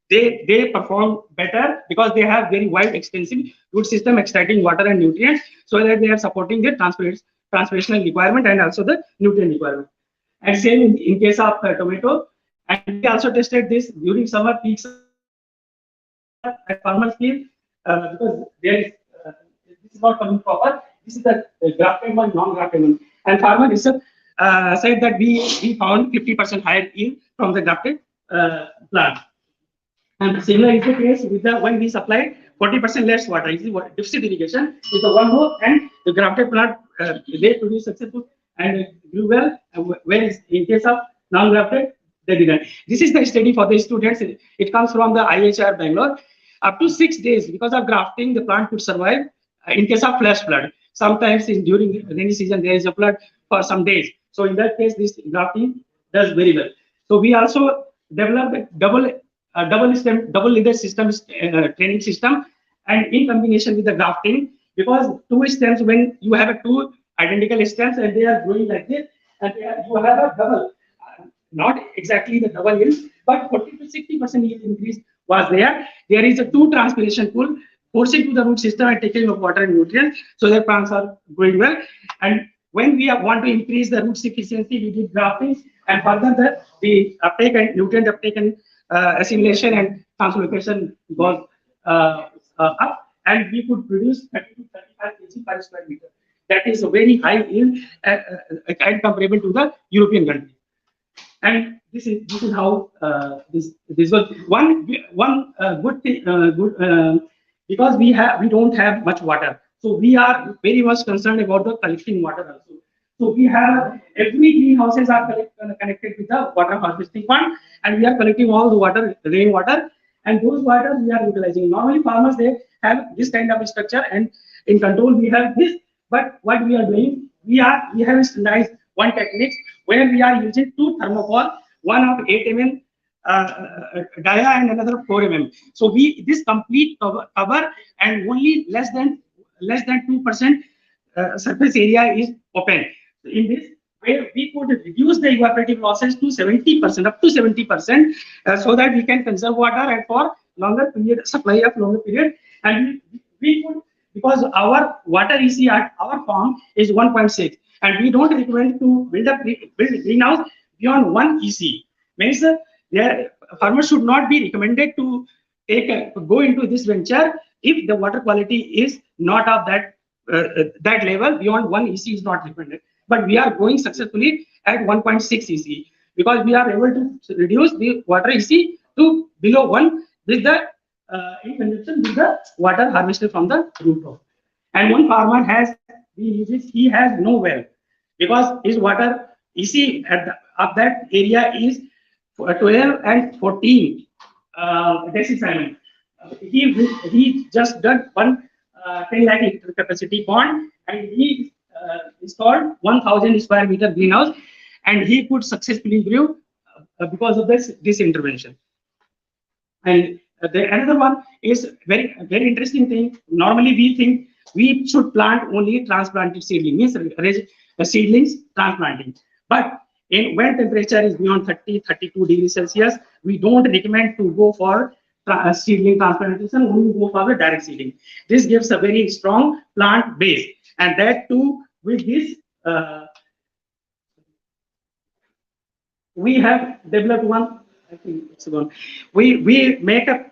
F: they perform better because they have very wide extensive root system extracting water and nutrients, so that they are supporting the transpirational requirement and also the nutrient requirement. And same in case of tomato. And we also tested this during summer peaks at farmers' field because there is this is not coming proper. This is the grafted one, non-grafted one. And farmer research said that we found 50% higher yield from the grafted plant. And similar is the case with the when we supplied 40% less water. This is what deficit irrigation with the one row, and the grafted plant they produce successful and grew well. Whereas in case of non-grafted, they didn't. This is the study for the students. It comes from the IHR Bangalore. Up to 6 days, because of grafting, the plant could survive in case of flash flood. Sometimes during rainy season, there is a flood for some days. So in that case, this grafting does very well. So we also developed a double leader system training system, and in combination with the grafting, because two stems, when you have two identical stems and they are growing like this, and you have a double. Not exactly the double yield, but 40 to 60% yield increase was there. There is a two transpiration pool forcing to the root system and taking of water and nutrients, so the plants are growing well. And when we want to increase the root efficiency, we did grafting, and further the uptake and nutrient uptake and assimilation and translocation goes up, and we could produce 30 to 35 kg per square meter. That is a very high yield and comparable to the European country. And this is how this was one good thing, because we don't have much water, so we are very much concerned about the collecting water also. So we have every greenhouses are connected with the water harvesting pond, and we are collecting all the water, rainwater, and those water we are utilizing. Normally farmers they have this kind of structure, and in control we have this. But what we are doing, we have standardized one technique where we are using two thermocol, one of 8 mm dia and another 4 mm. So this complete cover and only less than 2% surface area is open. In this, where we could reduce the evaporative losses to 70%, up to 70%, so that we can conserve water and for longer period supply of longer period. And we could, because our water EC at our farm is 1.6, and we don't recommend to build greenhouse beyond 1 EC. Means farmers should not be recommended to go into this venture if the water quality is not of that level. Beyond 1 EC is not recommended. But we are going successfully at 1.6 EC because we are able to reduce the water EC to below 1 with the in conjunction with the water harvested from the rooftop. And one farmer he has no well because his water EC of that area is 12 and 14 decibel. He just done one 10 lakh liter capacity pond and he installed 1,000 square meter greenhouse and he could successfully grow because of this intervention. And another one is very interesting thing. Normally we think we should plant only transplanted seedling, means seedlings transplanting. But when temperature is beyond 32 degrees Celsius, we don't recommend to go for seedling transplantation, only go for the direct seedling. This gives a very strong plant base, and that too with this we have developed one. I think it's one. We make a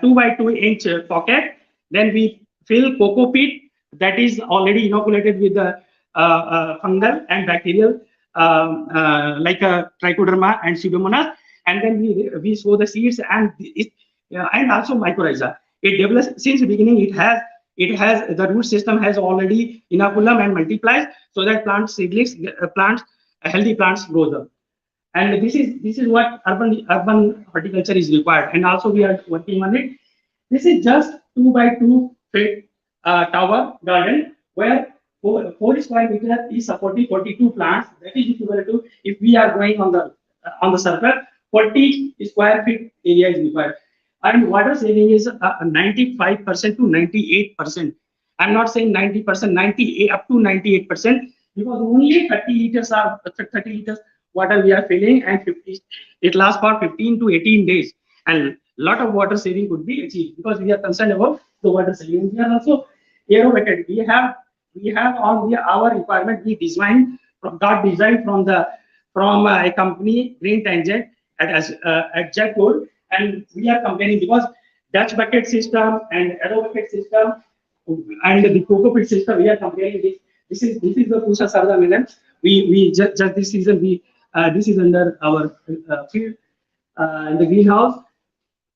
F: 2 by 2 inch pocket. Then we fill coco peat that is already inoculated with the fungal and bacterial like trichoderma and pseudomonas, and then we sow the seeds and and also mycorrhiza. It develops since the beginning. It has the root system has already inoculum and multiplies, so that plant seedlings healthy plants grows up. And this is what urban horticulture is required, and also we are working on it. This is just 2 by 2 feet tower garden where 4 square meter is supporting 42 plants. That is equivalent to, if we are going on the circle, 40 square feet area is required. And water saving is 95% to 98%. I'm not saying 90%, 98 up to 98%, because only 30 liters water we are filling, and 50 it lasts for 15 to 18 days, and lot of water saving could be achieved because we are concerned about the water saving. We are also aerovated. We have all our requirement we got designed from a company, Green Tangent at Jaipur, and we are comparing because Dutch bucket system and aerovated system and the coco pit system, we are comparing this. This is the Pusa Sarda melon. We just this season this is under our field in the greenhouse,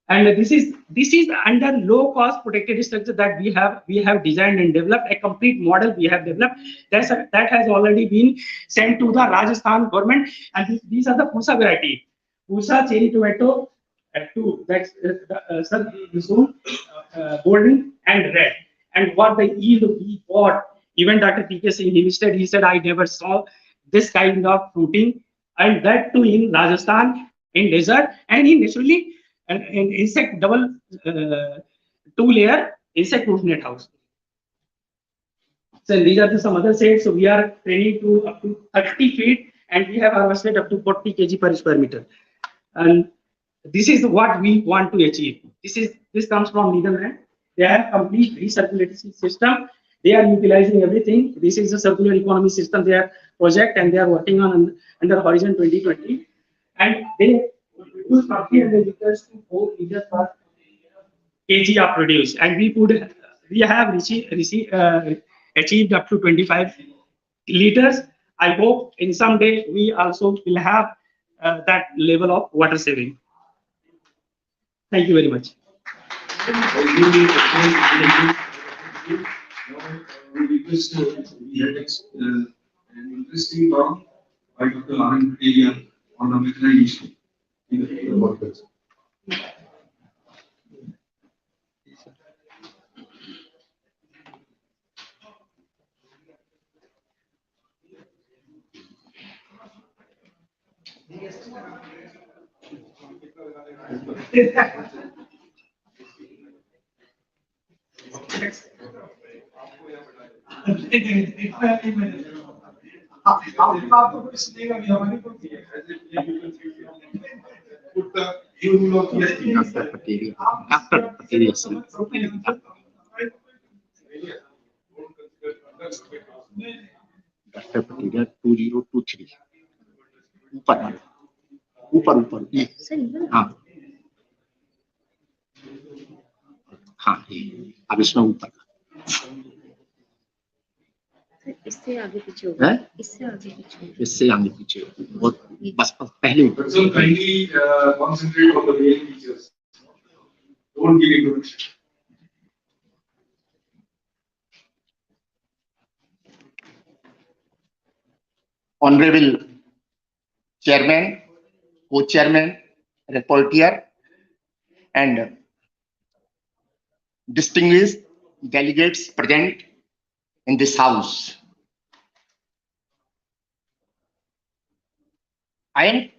F: and this is under low cost protected structure that we have designed and developed a complete model. We have developed that has already been sent to the Rajasthan government, and these are the Pusa variety, Pusa cherry tomato, two, that's golden and red. And what the yield we got, even Dr. P.K. Singh, he said I never saw this kind of fruiting, and that too in Rajasthan, in desert, and in naturally an insect double 2-layer insect proof net house. So these are some other shades. So we are training to up to 30 feet, and we have harvested up to 40 kg per square meter. And this is what we want to achieve. This comes from Netherlands. They have complete recirculation system. They are utilizing everything. This is a circular economy system, their project, and they are working on under Horizon 2020. And they produce 300 liters to 4 liters per kg of produce. And we have achieved up to 25 liters. I hope in some day we also will have that level of water saving. Thank you very much.
B: We had an interesting talk by Dr. Anand Patel on the mechanization in the field of horticulture.
D: Dr. Pantnagar 2023. ऊपर ऊपर ऊपर ये
E: sir इधर
D: हाँ हाँ ये अब इसमें ऊपर
E: सर, इससे आगे पीछे होगा,
D: है
E: इससे आगे पीछे होगा।
D: इससे आगे पीछे बहुत बस पहले ऊपर
B: So kindly concentrate on the main features. Don't give introduction.
A: Honorable Chairman, Co-Chairman, Rapporteur, and distinguished delegates present in this house. I am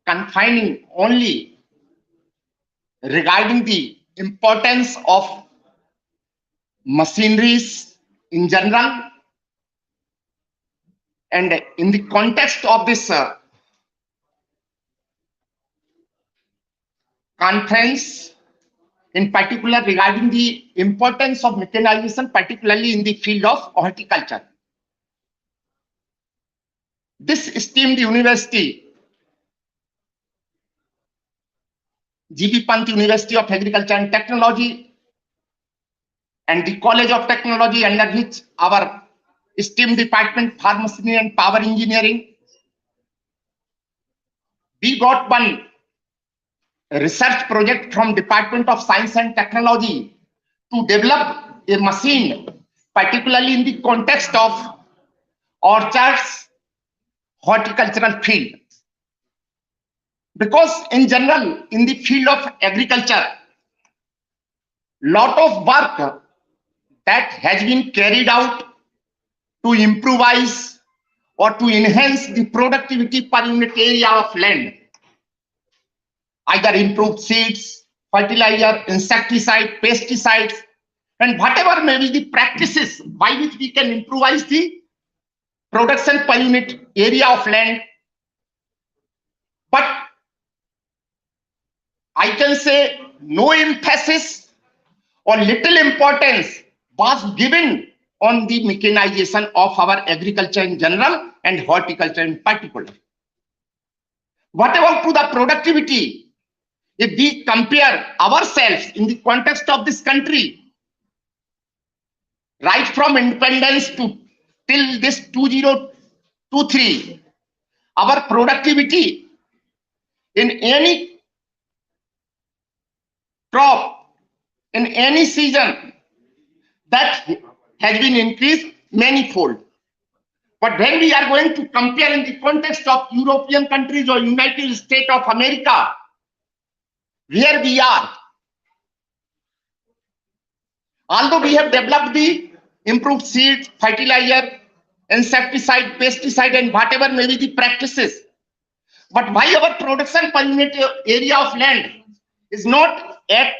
A: confining only regarding the importance of machineries in general, and in the context of this conference, in particular regarding the importance of mechanization, particularly in the field of horticulture. This esteemed university, GB Pant University of Agriculture and Technology, and the College of Technology under which our esteemed department, Pharmacy and Power Engineering, we got one research project from Department of Science and Technology to develop a machine, particularly in the context of orchards, horticultural field. Because in general, in the field of agriculture, lot of work that has been carried out to improvise or to enhance the productivity per unit area of land, either improved seeds, fertilizer, insecticide, pesticides, and whatever may be the practices by which we can improvise the production per unit area of land. But I can say no emphasis or little importance was given on the mechanization of our agriculture in general and horticulture in particular. What about to the productivity? If we compare ourselves in the context of this country, right from independence to till this 2023, our productivity in any crop, in any season, that has been increased manifold. But when we are going to compare in the context of European countries or United States of America, where we are, although we have developed the improved seeds, fertilizer, insecticide, pesticide, and whatever may be the practices, but why our production per unit area of land is not at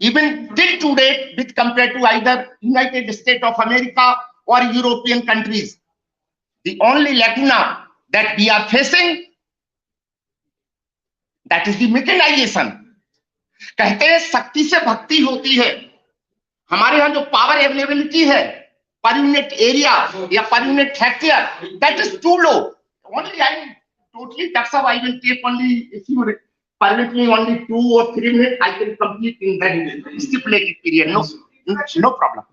A: even till today with compared to either United States of America or European countries. The only lacuna that we are facing, that is the mechanization. कहते हैं शक्ति से भक्ति होती है. हमारे यहाँ जो पावर अवेलेबिलिटी है per unit area या per unit hectare, that is too low. Only I am totally that's how I will take only, if you permit me only 2 or 3 minutes, I can complete in that stipulated period. No problem.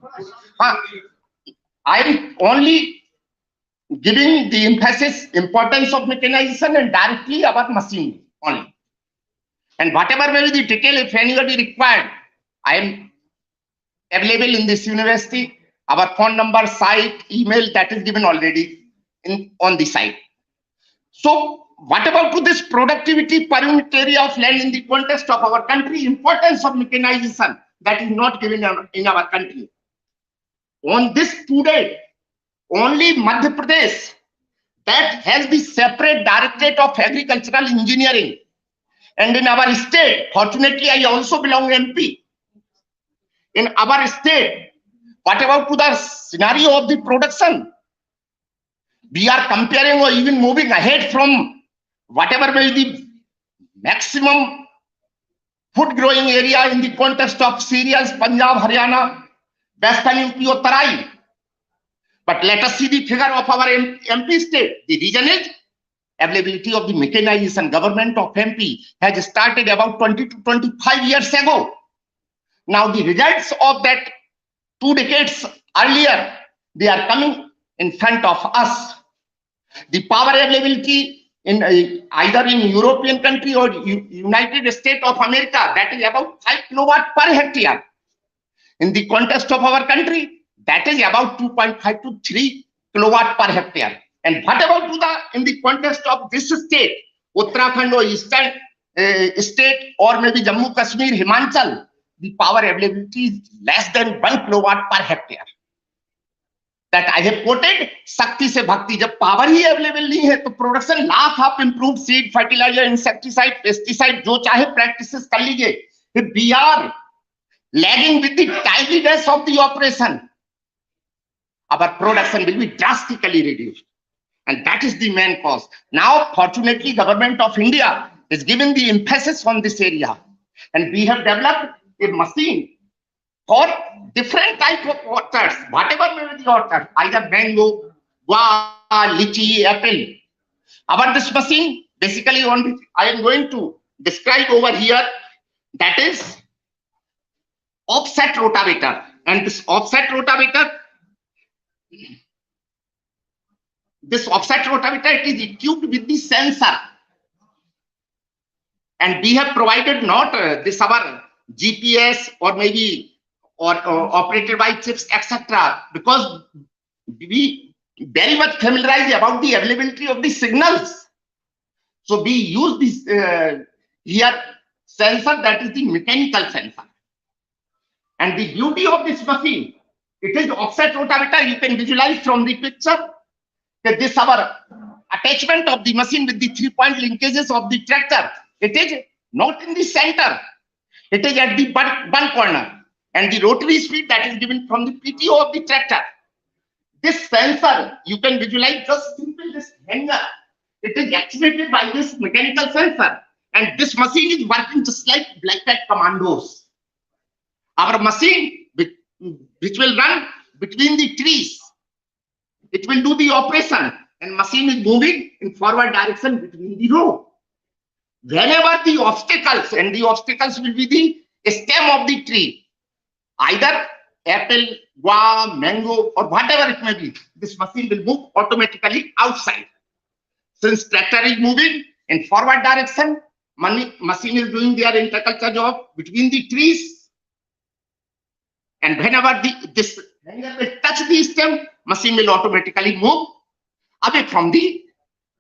A: I am only giving the emphasis, importance of mechanization and directly our machine only. And whatever may be the detail, if anybody required, I am available in this university. Our phone number, site, email, that is given already on the site. So what about to this productivity per unit area of land in the context of our country, importance of mechanization that is not given in our country. On this today, only Madhya Pradesh that has the separate Directorate of Agricultural Engineering. And in our state, fortunately, I also belong MP. In our state, what about to the scenario of the production? We are comparing or even moving ahead from whatever may be the maximum food growing area in the context of cereals, Punjab, Haryana, Western UP or Tarai. But let us see the figure of our MP state. The region is availability of the mechanization, government of MP has started about 20 to 25 years ago. Now the results of that 2 decades earlier, they are coming in front of us. The power availability in either in European country or United States of America, that is about 5 kilowatt per hectare. In the context of our country, that is about 2.5 to 3 kilowatt per hectare. And what about in the context of this state, Uttarakhand or Eastern state, or maybe Jammu Kashmir, Himachal, the power availability is less than 1 kilowatt per hectare. That I have quoted, Shakti se Bhakti. जब power ही available नहीं है, तो production lakh आप improved seed, fertilizer, insecticide, pesticide, जो चाहे practices कर लीजिए. If we are lagging with the timeliness of the operation, our production will be drastically reduced. And that is the main cause. Now, fortunately, Government of India is giving the emphasis on this area. And we have developed a machine for different type of waters, whatever may be the water, either mango, guava, lychee, apple. About this machine, basically I am going to describe over here, that is offset rotavator. And this offset rotavator, it is equipped with the sensor. And we have provided not this our GPS or maybe operated by chips, etc. Because we very much familiarized about the availability of the signals. So we use this here sensor, that is the mechanical sensor. And the beauty of this machine, it is offset rotavator. You can visualize from the picture that this our attachment of the machine with the 3-point linkages of the tractor. It is not in the center. It is at the one corner. And the rotary speed that is given from the PTO of the tractor. This sensor, you can visualize just simply this hanger. It is actuated by this mechanical sensor. And this machine is working just like Black Hat commandos. Our machine, which will run between the trees, it will do the operation. And machine is moving in forward direction between the row. Whenever the obstacles, and the obstacles will be the stem of the tree, either apple, guava, mango, or whatever it may be, this machine will move automatically outside. Since tractor is moving in forward direction, machine is doing their interculture job between the trees. And whenever this hanger will touch the stem, machine will automatically move away from the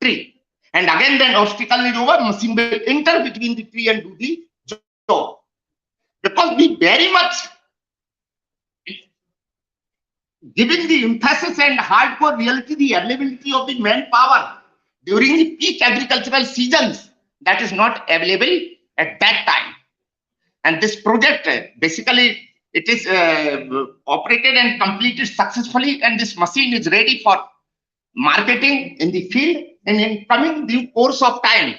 A: tree. And again, then obstacle is over, machine will enter between the tree and do the job. Because we very much giving the emphasis and hardcore reality, the availability of the manpower during the peak agricultural seasons, that is not available at that time. And this project, basically, it is operated and completed successfully, and this machine is ready for marketing in the field. And in coming due course of time,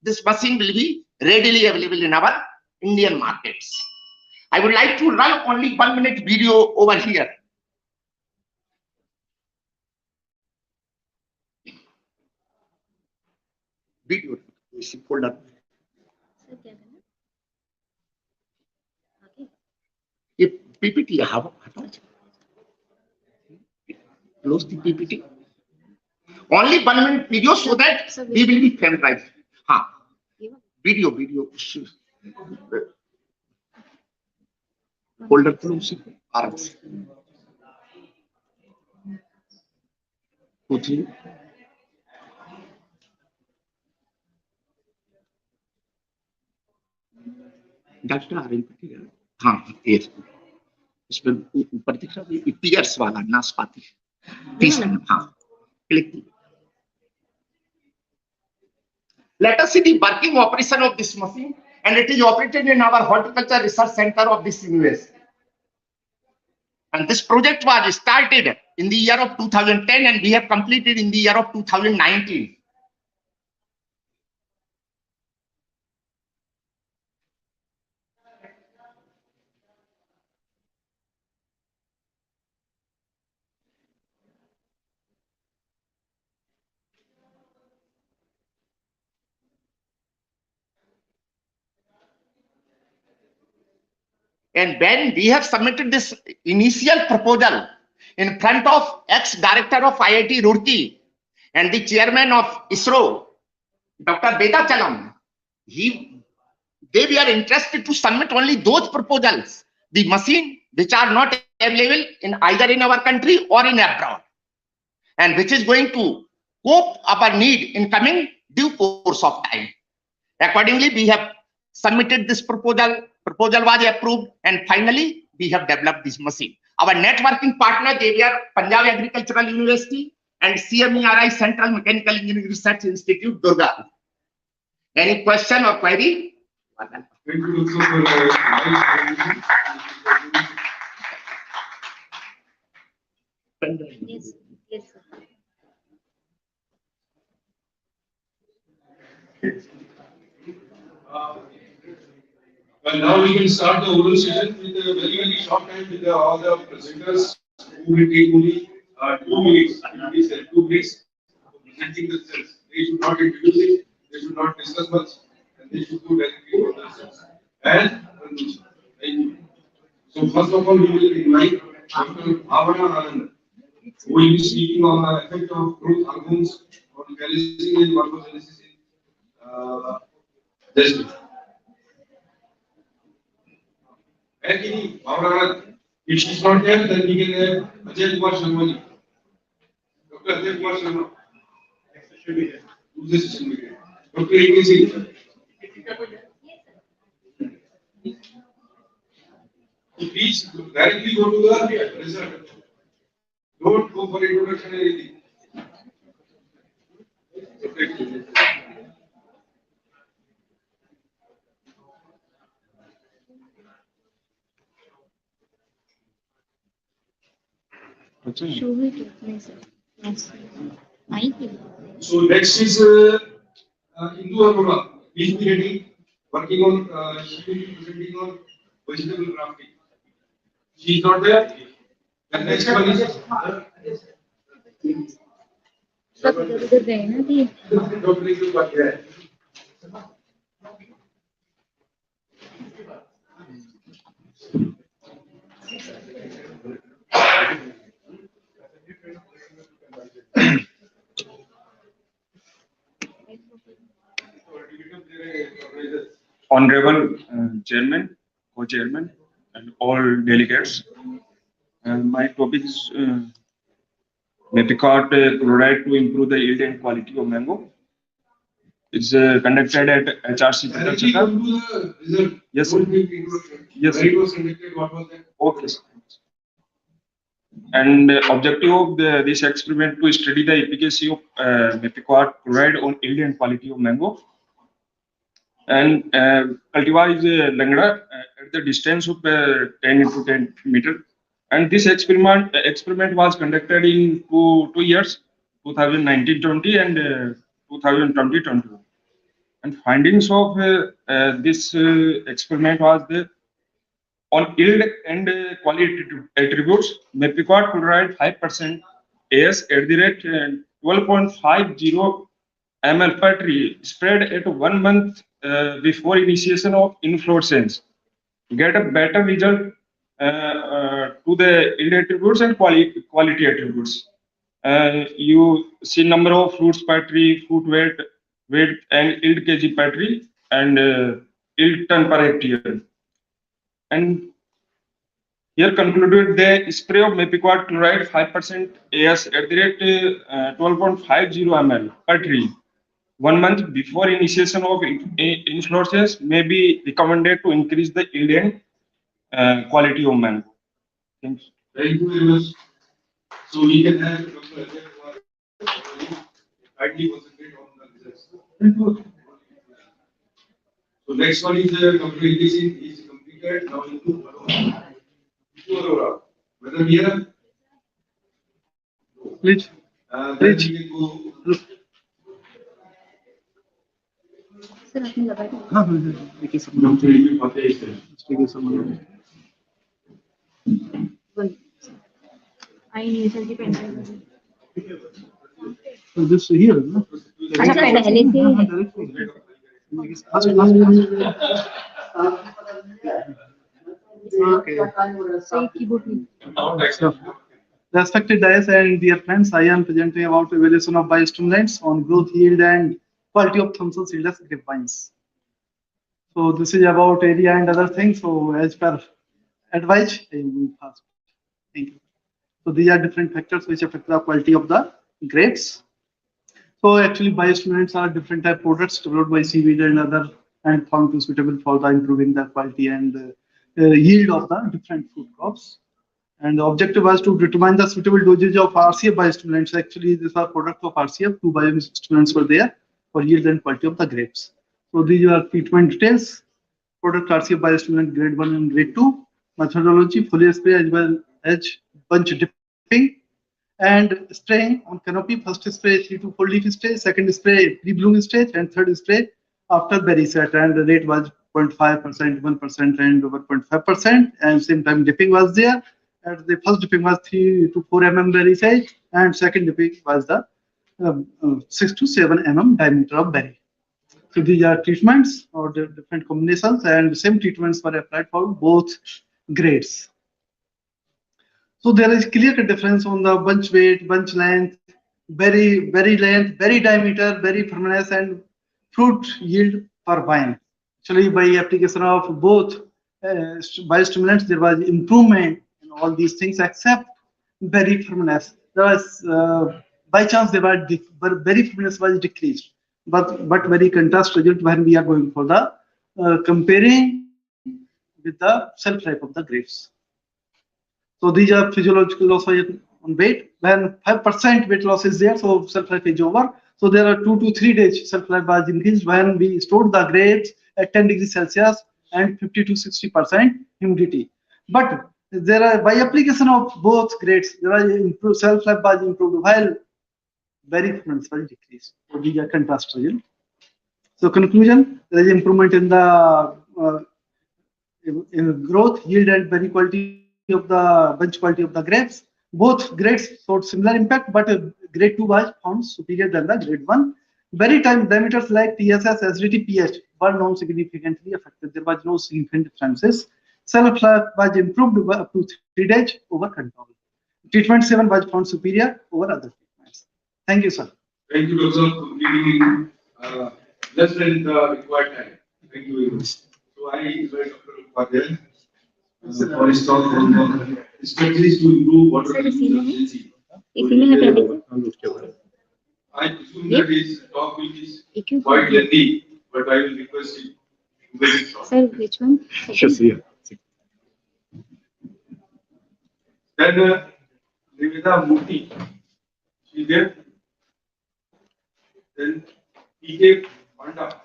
A: this machine will be readily available in our Indian markets. I would like to run only 1-minute video over here. Video, folder.
E: Sir क्या करना आगे
A: ये PPT हटाओ, close the PPT. Only 1-minute video so that we will be familiarized. हाँ, video. Folder खोलो उसी को आराम से. 2, 3. डॉक्टर आर्यन, हाँ, ये इसमें ऊपर दिख रहा है पियर्स वाला नाशपाती. 30 मिनट, हाँ, click. Let us see the working operation of this machine, and it is operated in our Horticulture Research Center of this university. And this project was started in the year of 2010, and we have completed in the year of 2019. And when we have submitted this initial proposal in front of ex-director of IIT Roorkee and the chairman of ISRO, Dr. Veda Chalam, they were interested to submit only those proposals, the machine which are not available in either in our country or in abroad, and which is going to cope our need in coming due course of time. Accordingly, we have submitted this proposal. Proposal was approved, and finally, we have developed this machine. Our networking partner, they were Punjab Agricultural University and CMERI Central Mechanical Engineering Research Institute, Durga. Any question or query?
B: Thank you also for nice
E: Yes, yes, sir.
B: Well, now we can start the oral session with a very short time with all the presenters who will take only 2 minutes. It is 2 minutes for presenting the results. They should not introduce it, they should not discuss much, and they should go directly to the results. And conclusion. Thank you. So first of all, we will invite Dr. Bhavana Anand, who will be speaking on the effect of growth hormones on calcium and morphogenesis in Jasmine. Actually, if she's not there, then we can have Ajay Kumar Sharma. Dr. Ajay Kumar Sharma. Who's the session meeting? Dr. A.K. Singh. So please directly go to the result. Don't go for introduction or anything.
E: Show me to me, sir. Yes. I think.
B: So next is Indu Arora. Please be ready. Working on, she will be presenting on vegetable grafting. She is not there. The next one is
E: सब इधर गए ना कि
B: Dr. Nikhil Bhatia.
G: Honorable Chairman, Co-Chairman, and all delegates. My topic is Mepicot chloride to improve the yield and quality of mango. It's conducted at HRC.
B: Directly come to the result.
G: Yes,
B: Don't
G: sir.
B: make introduction.
G: Yes,
B: Where it
G: sir.
B: was conducted, what was that?
G: Okay, sir. And objective of this experiment to study the efficacy of Mepicot chloride on yield and quality of mango. And cultivar is Langda at the distance of 10 into 10 meter. And this experiment was conducted in two years, 2019-20 and 2020-21. And findings of this experiment was on yield and quality attributes. Mepicot chloride 5% AS at the rate 12.50 ml per tree spread at 1 month before initiation of inflorescence. Get a better result to the yield attributes and quality attributes. You see number of fruits per tree, fruit weight and yield kg per tree, and yield ton per hectare. And here concluded the spray of Mepicot chloride 5% AS at the rate 12.50 ml per tree 1 month before initiation of inflorescence may be recommended to increase the yield and quality of mango. Thanks.
B: Thank you very much. So we can have Dr. Ajay Kumar kindly concentrate on the results. So next one is Dr. A.K. Singh. He is completed. Now into Aurora. Whether here?
F: Please.
B: Then we can go.
E: Sir आपने लगा दिया
F: हाँ हाँ हाँ देखिए सब
B: Dr. A.K. Bhatia is there.
F: देखिए सब
E: आई नहीं सर की पेंसिल
F: this here no
E: अच्छा पहले से ही है
H: So, respected dais and dear friends, I am presenting about evaluation of biostimulants on growth, yield, and quality of Thompson seedless grapevines. So this is about area and other things. So as per advice, I am going fast. Thank you. So these are different factors which affect the quality of the grapes. So actually biostimulants are different type products developed by seaweed and other and found to suitable for the improving the quality and yield of the different food crops. And the objective was to determine the suitable dosage of RCF biostimulants. Actually, these are products of RCF. Two biostimulants were there for yield and quality of the grapes. So these are treatment details. Product RCF biostimulant grade 1 and grade 2. Methodology, foliar spray as well as bunch dipping. And spraying on canopy. First spray 3 to 4 leaf stage. Second spray pre-bloom stage. And third spray after berry set. And the rate was 0.5%, 1%, and over 0.5%. And same time dipping was there. And the first dipping was 3 to 4 mm berry size, and second dipping was the 6 to 7 mm diameter of berry. So these are treatments or the different combinations, and the same treatments were applied for both grades. So there is clear difference on the bunch weight, bunch length, berry length, berry diameter, berry firmness, and fruit yield per vine. Actually, by application of both biostimulants, there was improvement in all these things except berry firmness. There was by chance berry firmness was decreased, but very contrast result when we are going for the comparing with the shelf life of the grapes. So these are physiological loss on weight. When 5% weight loss is there, so shelf life is over. So there are 2 to 3 days shelf life was increased when we stored the grapes at 10 degrees Celsius and 50 to 60% humidity. But there are by application of both grades, there are improved shelf life was improved while berry firmness was decreased. So these are contrast result. So conclusion: there is improvement in the in growth, yield, and berry quality of the bunch quality of the grapes. Both grades showed similar impact, but grade 2 was found superior than the grade 1. Berry time diameters like TSS, SDT, pH were not significantly affected. There was no significant differences. Shelf life was improved up to 3 days over control. Treatment 7 was found superior over other treatments. Thank you, sir.
B: Thank you, Doctor, for completing less than the required time. Thank you very much. So I invite Dr. Upadhyay for his talk on strategies to improve water efficiency. I presume that his talk will be quite lengthy, but I will request him to make it short.
E: Sir, which one?
D: Yes,
B: Then Niveda Murthy, she there. Then PK Panda,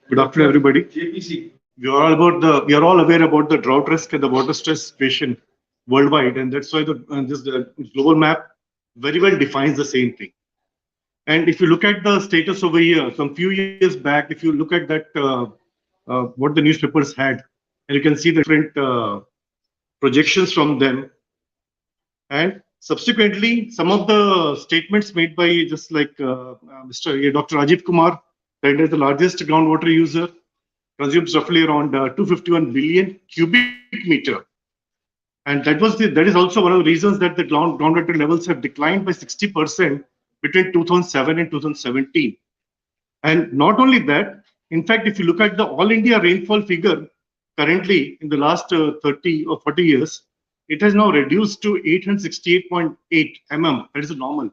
I: Good afternoon, everybody.
B: JPC.
I: We are all aware about the drought risk and the water stress situation worldwide, and that's why the global map very well defines the same thing. And if you look at the status over here, some few years back, if you look at that, what the newspapers had, and you can see the different projections from them, and subsequently some of the statements made by just like Dr. Rajiv Kumar, that is the largest groundwater user, consumes roughly around 251 billion cubic meter. And that is also one of the reasons that the groundwater levels have declined by 60% between 2007 and 2017. And not only that, in fact, if you look at the all India rainfall figure currently in the last 30 or 40 years, it has now reduced to 868.8 mm. That is the normal,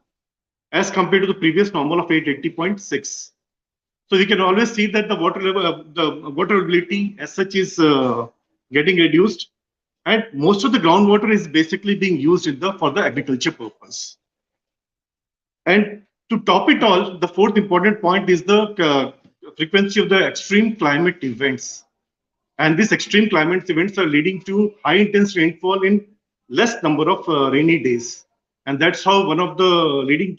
I: as compared to the previous normal of 880.6. So we can always see that the water level, the water availability as such is getting reduced, and most of the groundwater is basically being used for the agriculture purpose. And to top it all, the fourth important point is the frequency of the extreme climate events. And these extreme climate events are leading to high intense rainfall in less number of rainy days. And that's how one of the leading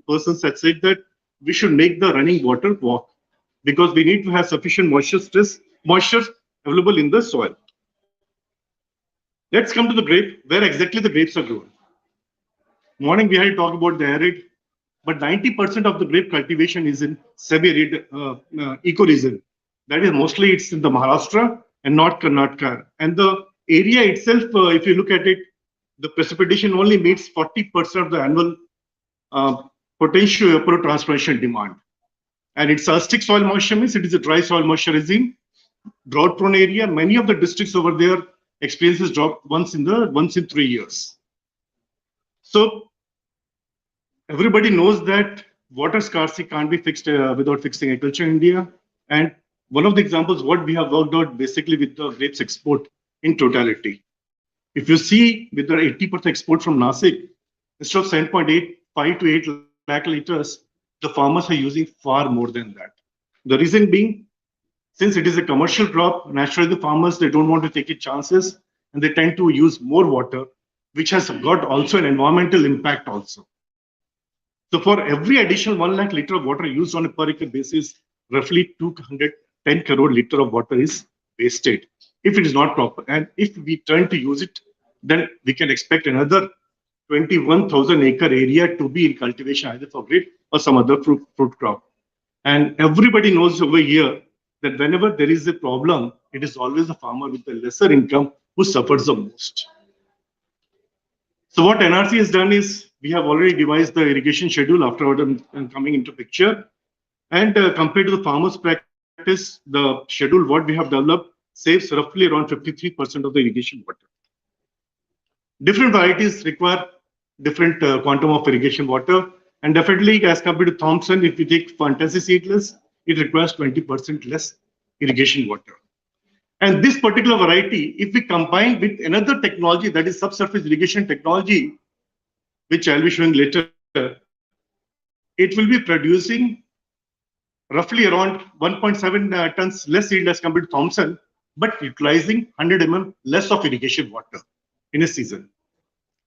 I: persons had said that we should make the running water walk, because we need to have sufficient moisture available in the soil. Let's come to the grape, where exactly the grapes are grown. Morning we had talked about the arid, but 90% of the grape cultivation is in semi-arid ecoregion. That is mostly it's in the Maharashtra and not Karnataka. And the area itself, if you look at it, the precipitation only meets 40% of the annual potential evapotranspiration demand. And it's arstic soil moisture means it is a dry soil moisture regime, drought prone area. Many of the districts over there experiences drought once in 3 years. So everybody knows that water scarcity can't be fixed without fixing agriculture in India. And one of the examples, what we have worked out basically with the grapes export in totality. If you see with the 80% export from Nasik, instead of 7.85 to 8 lakh liters, the farmers are using far more than that. The reason being, since it is a commercial crop, naturally the farmers, they don't want to take it chances and they tend to use more water, which has got also an environmental impact also. So for every additional 1 lakh liter of water used on a per acre basis, roughly 210 crore liter of water is wasted if it is not proper. And if we turn to use it, then we can expect another 21,000 acre area to be in cultivation either for grape or some other fruit crop. And everybody knows over here that whenever there is a problem, it is always the farmer with a lesser income who suffers the most. So what NRC has done is we have already devised the irrigation schedule afterward and coming into picture. And compared to the farmer's practice, the schedule what we have developed saves roughly around 53% of the irrigation water. Different varieties require different quantum of irrigation water. And definitely as compared to Thompson, if you take Fantasy seedless, it requires 20% less irrigation water. And this particular variety, if we combine with another technology that is subsurface irrigation technology, which I'll be showing later, it will be producing roughly around 1.7 tons less yield as compared to Thompson, but utilizing 100 mm less of irrigation water in a season.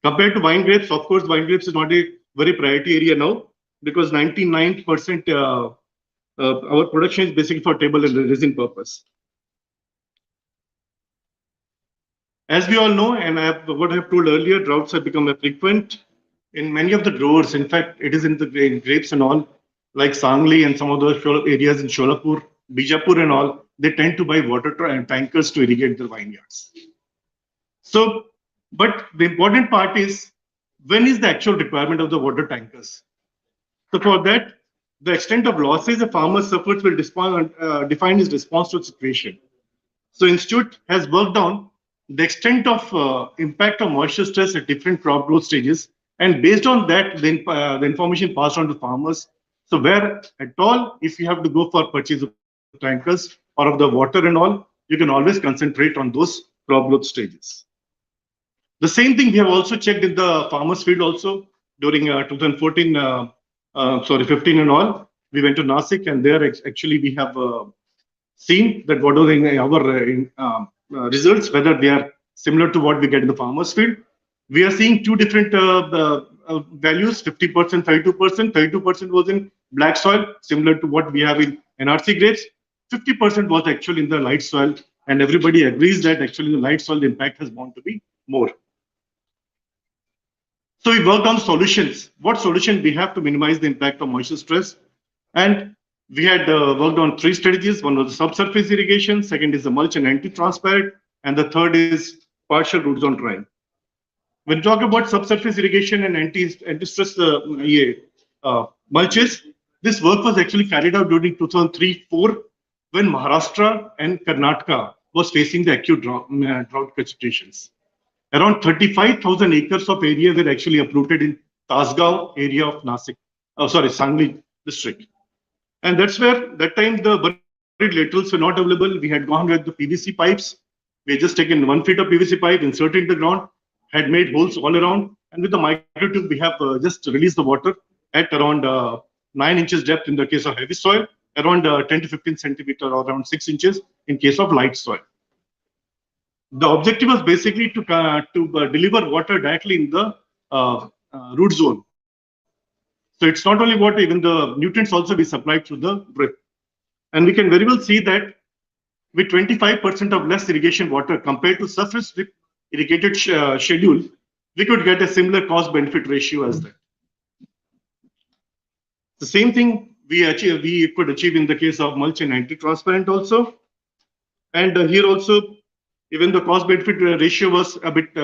I: Compared to wine grapes, of course, wine grapes is not a very priority area now because 99% our production is basically for table and resin purpose. As we all know, and what I have told earlier, droughts have become frequent in many of the growers. In fact, it is in the grapes and all, like Sangli and some of those areas in Sholapur, Bijapur and all, they tend to buy water tankers to irrigate their vineyards. So, but the important part is, when is the actual requirement of the water tankers? So for that, the extent of losses a farmer suffers will define his response to the situation. So Institute has worked on the extent of impact of moisture stress at different crop growth stages. And based on that, the information passed on to farmers. So where at all, if you have to go for purchase of tankers or of the water and all, you can always concentrate on those crop growth stages. The same thing we have also checked in the farmers field also during 2014, 15 and all. We went to Nasik and there actually we have seen that what are our results, whether they are similar to what we get in the farmers field. We are seeing two different values, 50%, 32%. 32% was in black soil, similar to what we have in NRC grapes. 50% was actually in the light soil, and everybody agrees that actually the light soil, the impact has bound to be more. So we worked on solutions. What solution we have to minimize the impact of moisture stress? And we had worked on 3 strategies. One was the subsurface irrigation, second is the mulch and anti-transparent, and the third is partial root zone drying. When we talk about subsurface irrigation and anti-stress mulches, this work was actually carried out during 2003-04 when Maharashtra and Karnataka was facing the acute drought situations. Around 35,000 acres of area were actually uprooted in Tasgaon area of Sangli district. And that's where that time the buried laterals were not available. We had gone with the PVC pipes. We had just taken 1 feet of PVC pipe, inserted in the ground, had made holes all around. And with the microtube, we have just released the water at around 9 inches depth in the case of heavy soil, around 10 to 15 centimeter or around 6 inches in case of light soil. The objective was basically to deliver water directly in the root zone. So it's not only water, even the nutrients also be supplied through the drip. And we can very well see that with 25% of less irrigation water compared to surface drip irrigated schedule, we could get a similar cost benefit ratio as that. The same thing we could achieve in the case of mulch and anti-transparent also. And here also, even the cost benefit ratio was a bit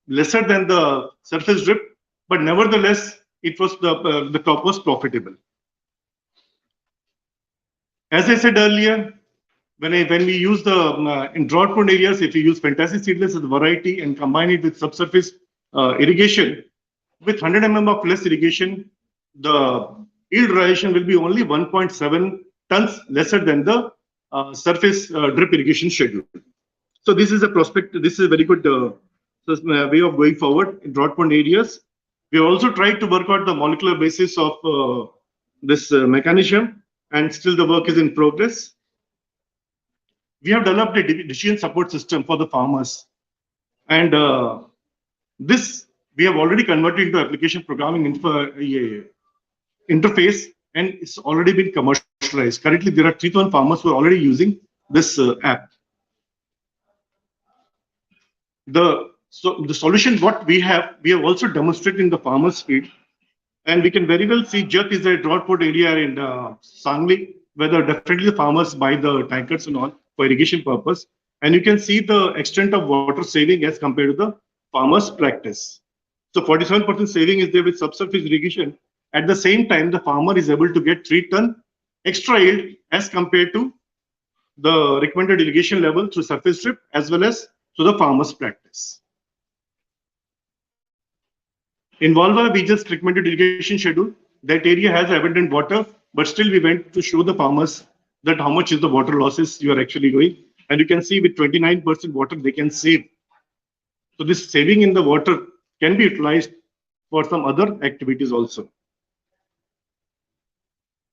I: lesser than the surface drip, but nevertheless, it was the crop was profitable. As I said earlier, when we use the in drought-prone areas, if you use fantasy seedless as a variety and combine it with subsurface irrigation, with 100 mm of less irrigation, the yield realization will be only 1.7 tons lesser than the surface drip irrigation schedule. So this is a prospect. This is a very good way of going forward in drought-prone areas. We also tried to work out the molecular basis of this mechanism, and still the work is in progress. We have developed a decision support system for the farmers, and this we have already converted into application programming interface, and it's already been commercialized. Currently, there are 3,000 farmers who are already using this app. The solution what we have also demonstrated in the farmers field, and we can very well see Jat is a drought-prone area in Sangli, where definitely the farmers buy the tankers and all for irrigation purpose, and you can see the extent of water saving as compared to the farmers' practice. So 47% saving is there with subsurface irrigation. At the same time, the farmer is able to get 3 ton extra yield as compared to the recommended irrigation level through surface drip as well as to the farmer's practice. In Valva, we just recommended irrigation schedule. That area has abundant water, but still we went to show the farmers that how much is the water losses you are actually doing. And you can see with 29% water they can save. So this saving in the water can be utilized for some other activities also.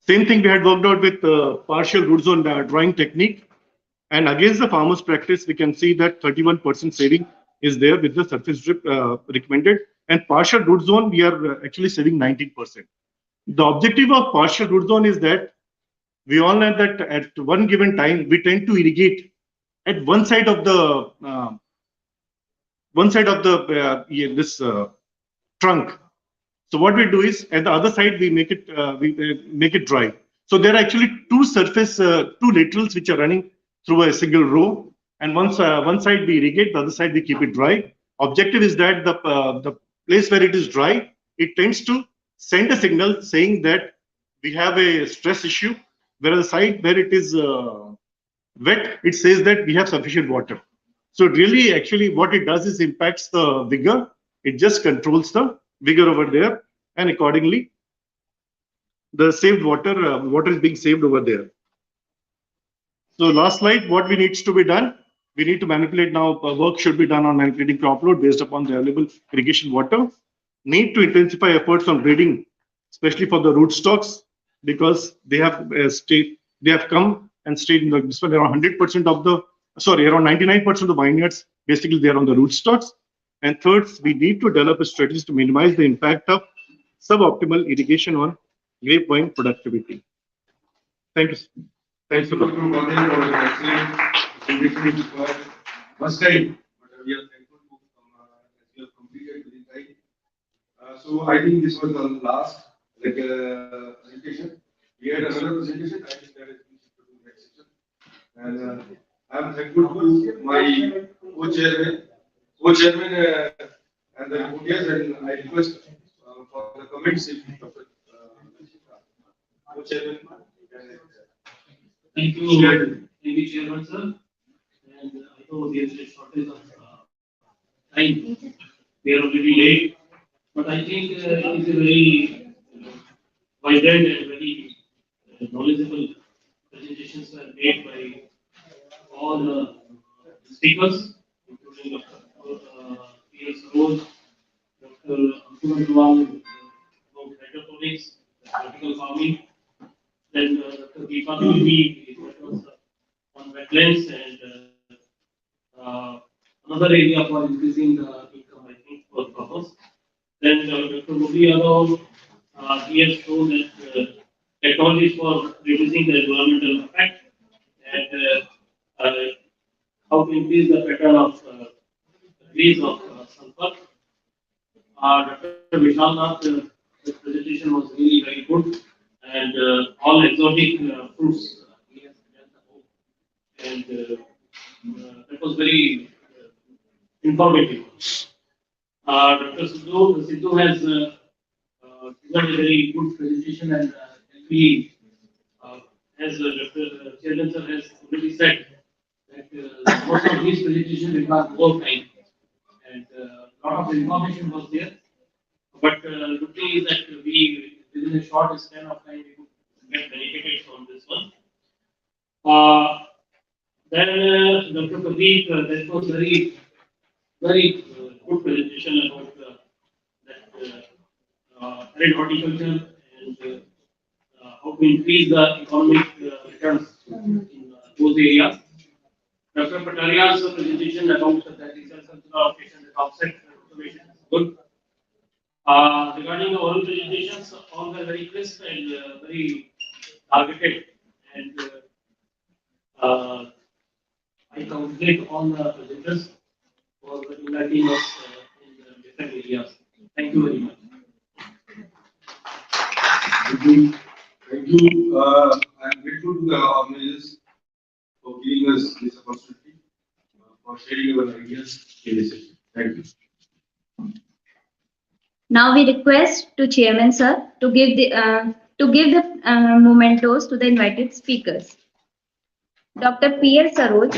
I: Same thing we had worked out with partial root zone drawing technique. And against the farmer's practice, we can see that 31% saving is there with the surface drip recommended. And partial root zone, we are actually saving 19%. The objective of partial root zone is that we all know that at one given time, we tend to irrigate at one side of the trunk. So what we do is at the other side we make it dry. So there are actually two laterals which are running through a single row, and one side we irrigate, the other side we keep it dry. Objective is that the place where it is dry, it tends to send a signal saying that we have a stress issue, whereas the side where it is wet, it says that we have sufficient water. So really, actually, what it does is impacts the vigor. It just controls the vigor over there, and accordingly, the saved water, water is being saved over there. So last slide, what we needs to be done? We need to manipulate now. Work should be done on manipulating crop load based upon the available irrigation water. Need to intensify efforts on breeding, especially for the rootstocks, because they have come and stayed in this one around 100% of the, around 99% of the vineyards. Basically, they are on the rootstocks. And third, we need to develop a strategy to minimize the impact of suboptimal irrigation on grapevine productivity. Thank you. Thanks a lot.
B: First time, but we are thankful to as you have completed within time. So I think this was the last presentation. We had another presentation. I think that is to the next session. And I am thankful to my co-chairman and the audience, and I request for the comments if co-chairman.
F: Thank you, Chairman, sir. And I know there is a shortage of time. We are already late, but I think it is a very vibrant and very knowledgeable presentations were made by all the speakers, including Dr. P.S. Rose, Dr. Ankuman Dwal, about hydroponics, vertical farming, then Dr. Deepa Devi on wetlands, and another area for increasing the income, I think, for croppers. Then Dr. Ruby Yadav, he has shown that technologies for reducing the environmental effect and how to increase the pattern of release of sulfur. Dr. Vishal Nath, the presentation was really very good, and all exotic fruits he has done, and That was very informative. Dr. Sidhu has given a very good presentation, and we, as Dr. Chairman sir has already said, that most of these presentations require more time, and a lot of information was there. But good thing is that we, within a short span of time, we could get benefited from this one. Then Dr. Pradeep, that was very good presentation about that arid horticulture and how to increase the economic returns in those areas. Dr. Pataria's presentation about the agricultural allocation and offset automation is good. Regarding the oral presentations, all were very crisp and very targeted, and I congratulate all the presenters for enlightening us in the different areas. Thank you very much.
B: Thank you. Thank you. I'm grateful to the organizers for giving us this opportunity, for sharing our ideas in this session. Thank you.
E: Now we request to Chairman sir to give the mementos to the invited speakers. Dr. P.L. Saroj,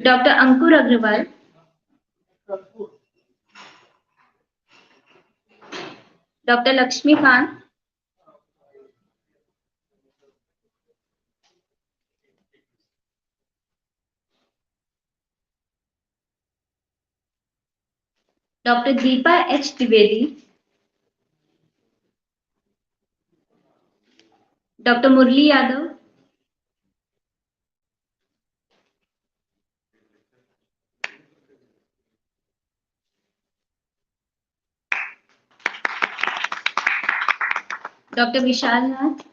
E: Dr. Ankur Agrawal, Dr. Lakshmi Pant, Dr. Deepa H. Trivedi, Dr. Murli Yadav, Dr. Vishal Nath,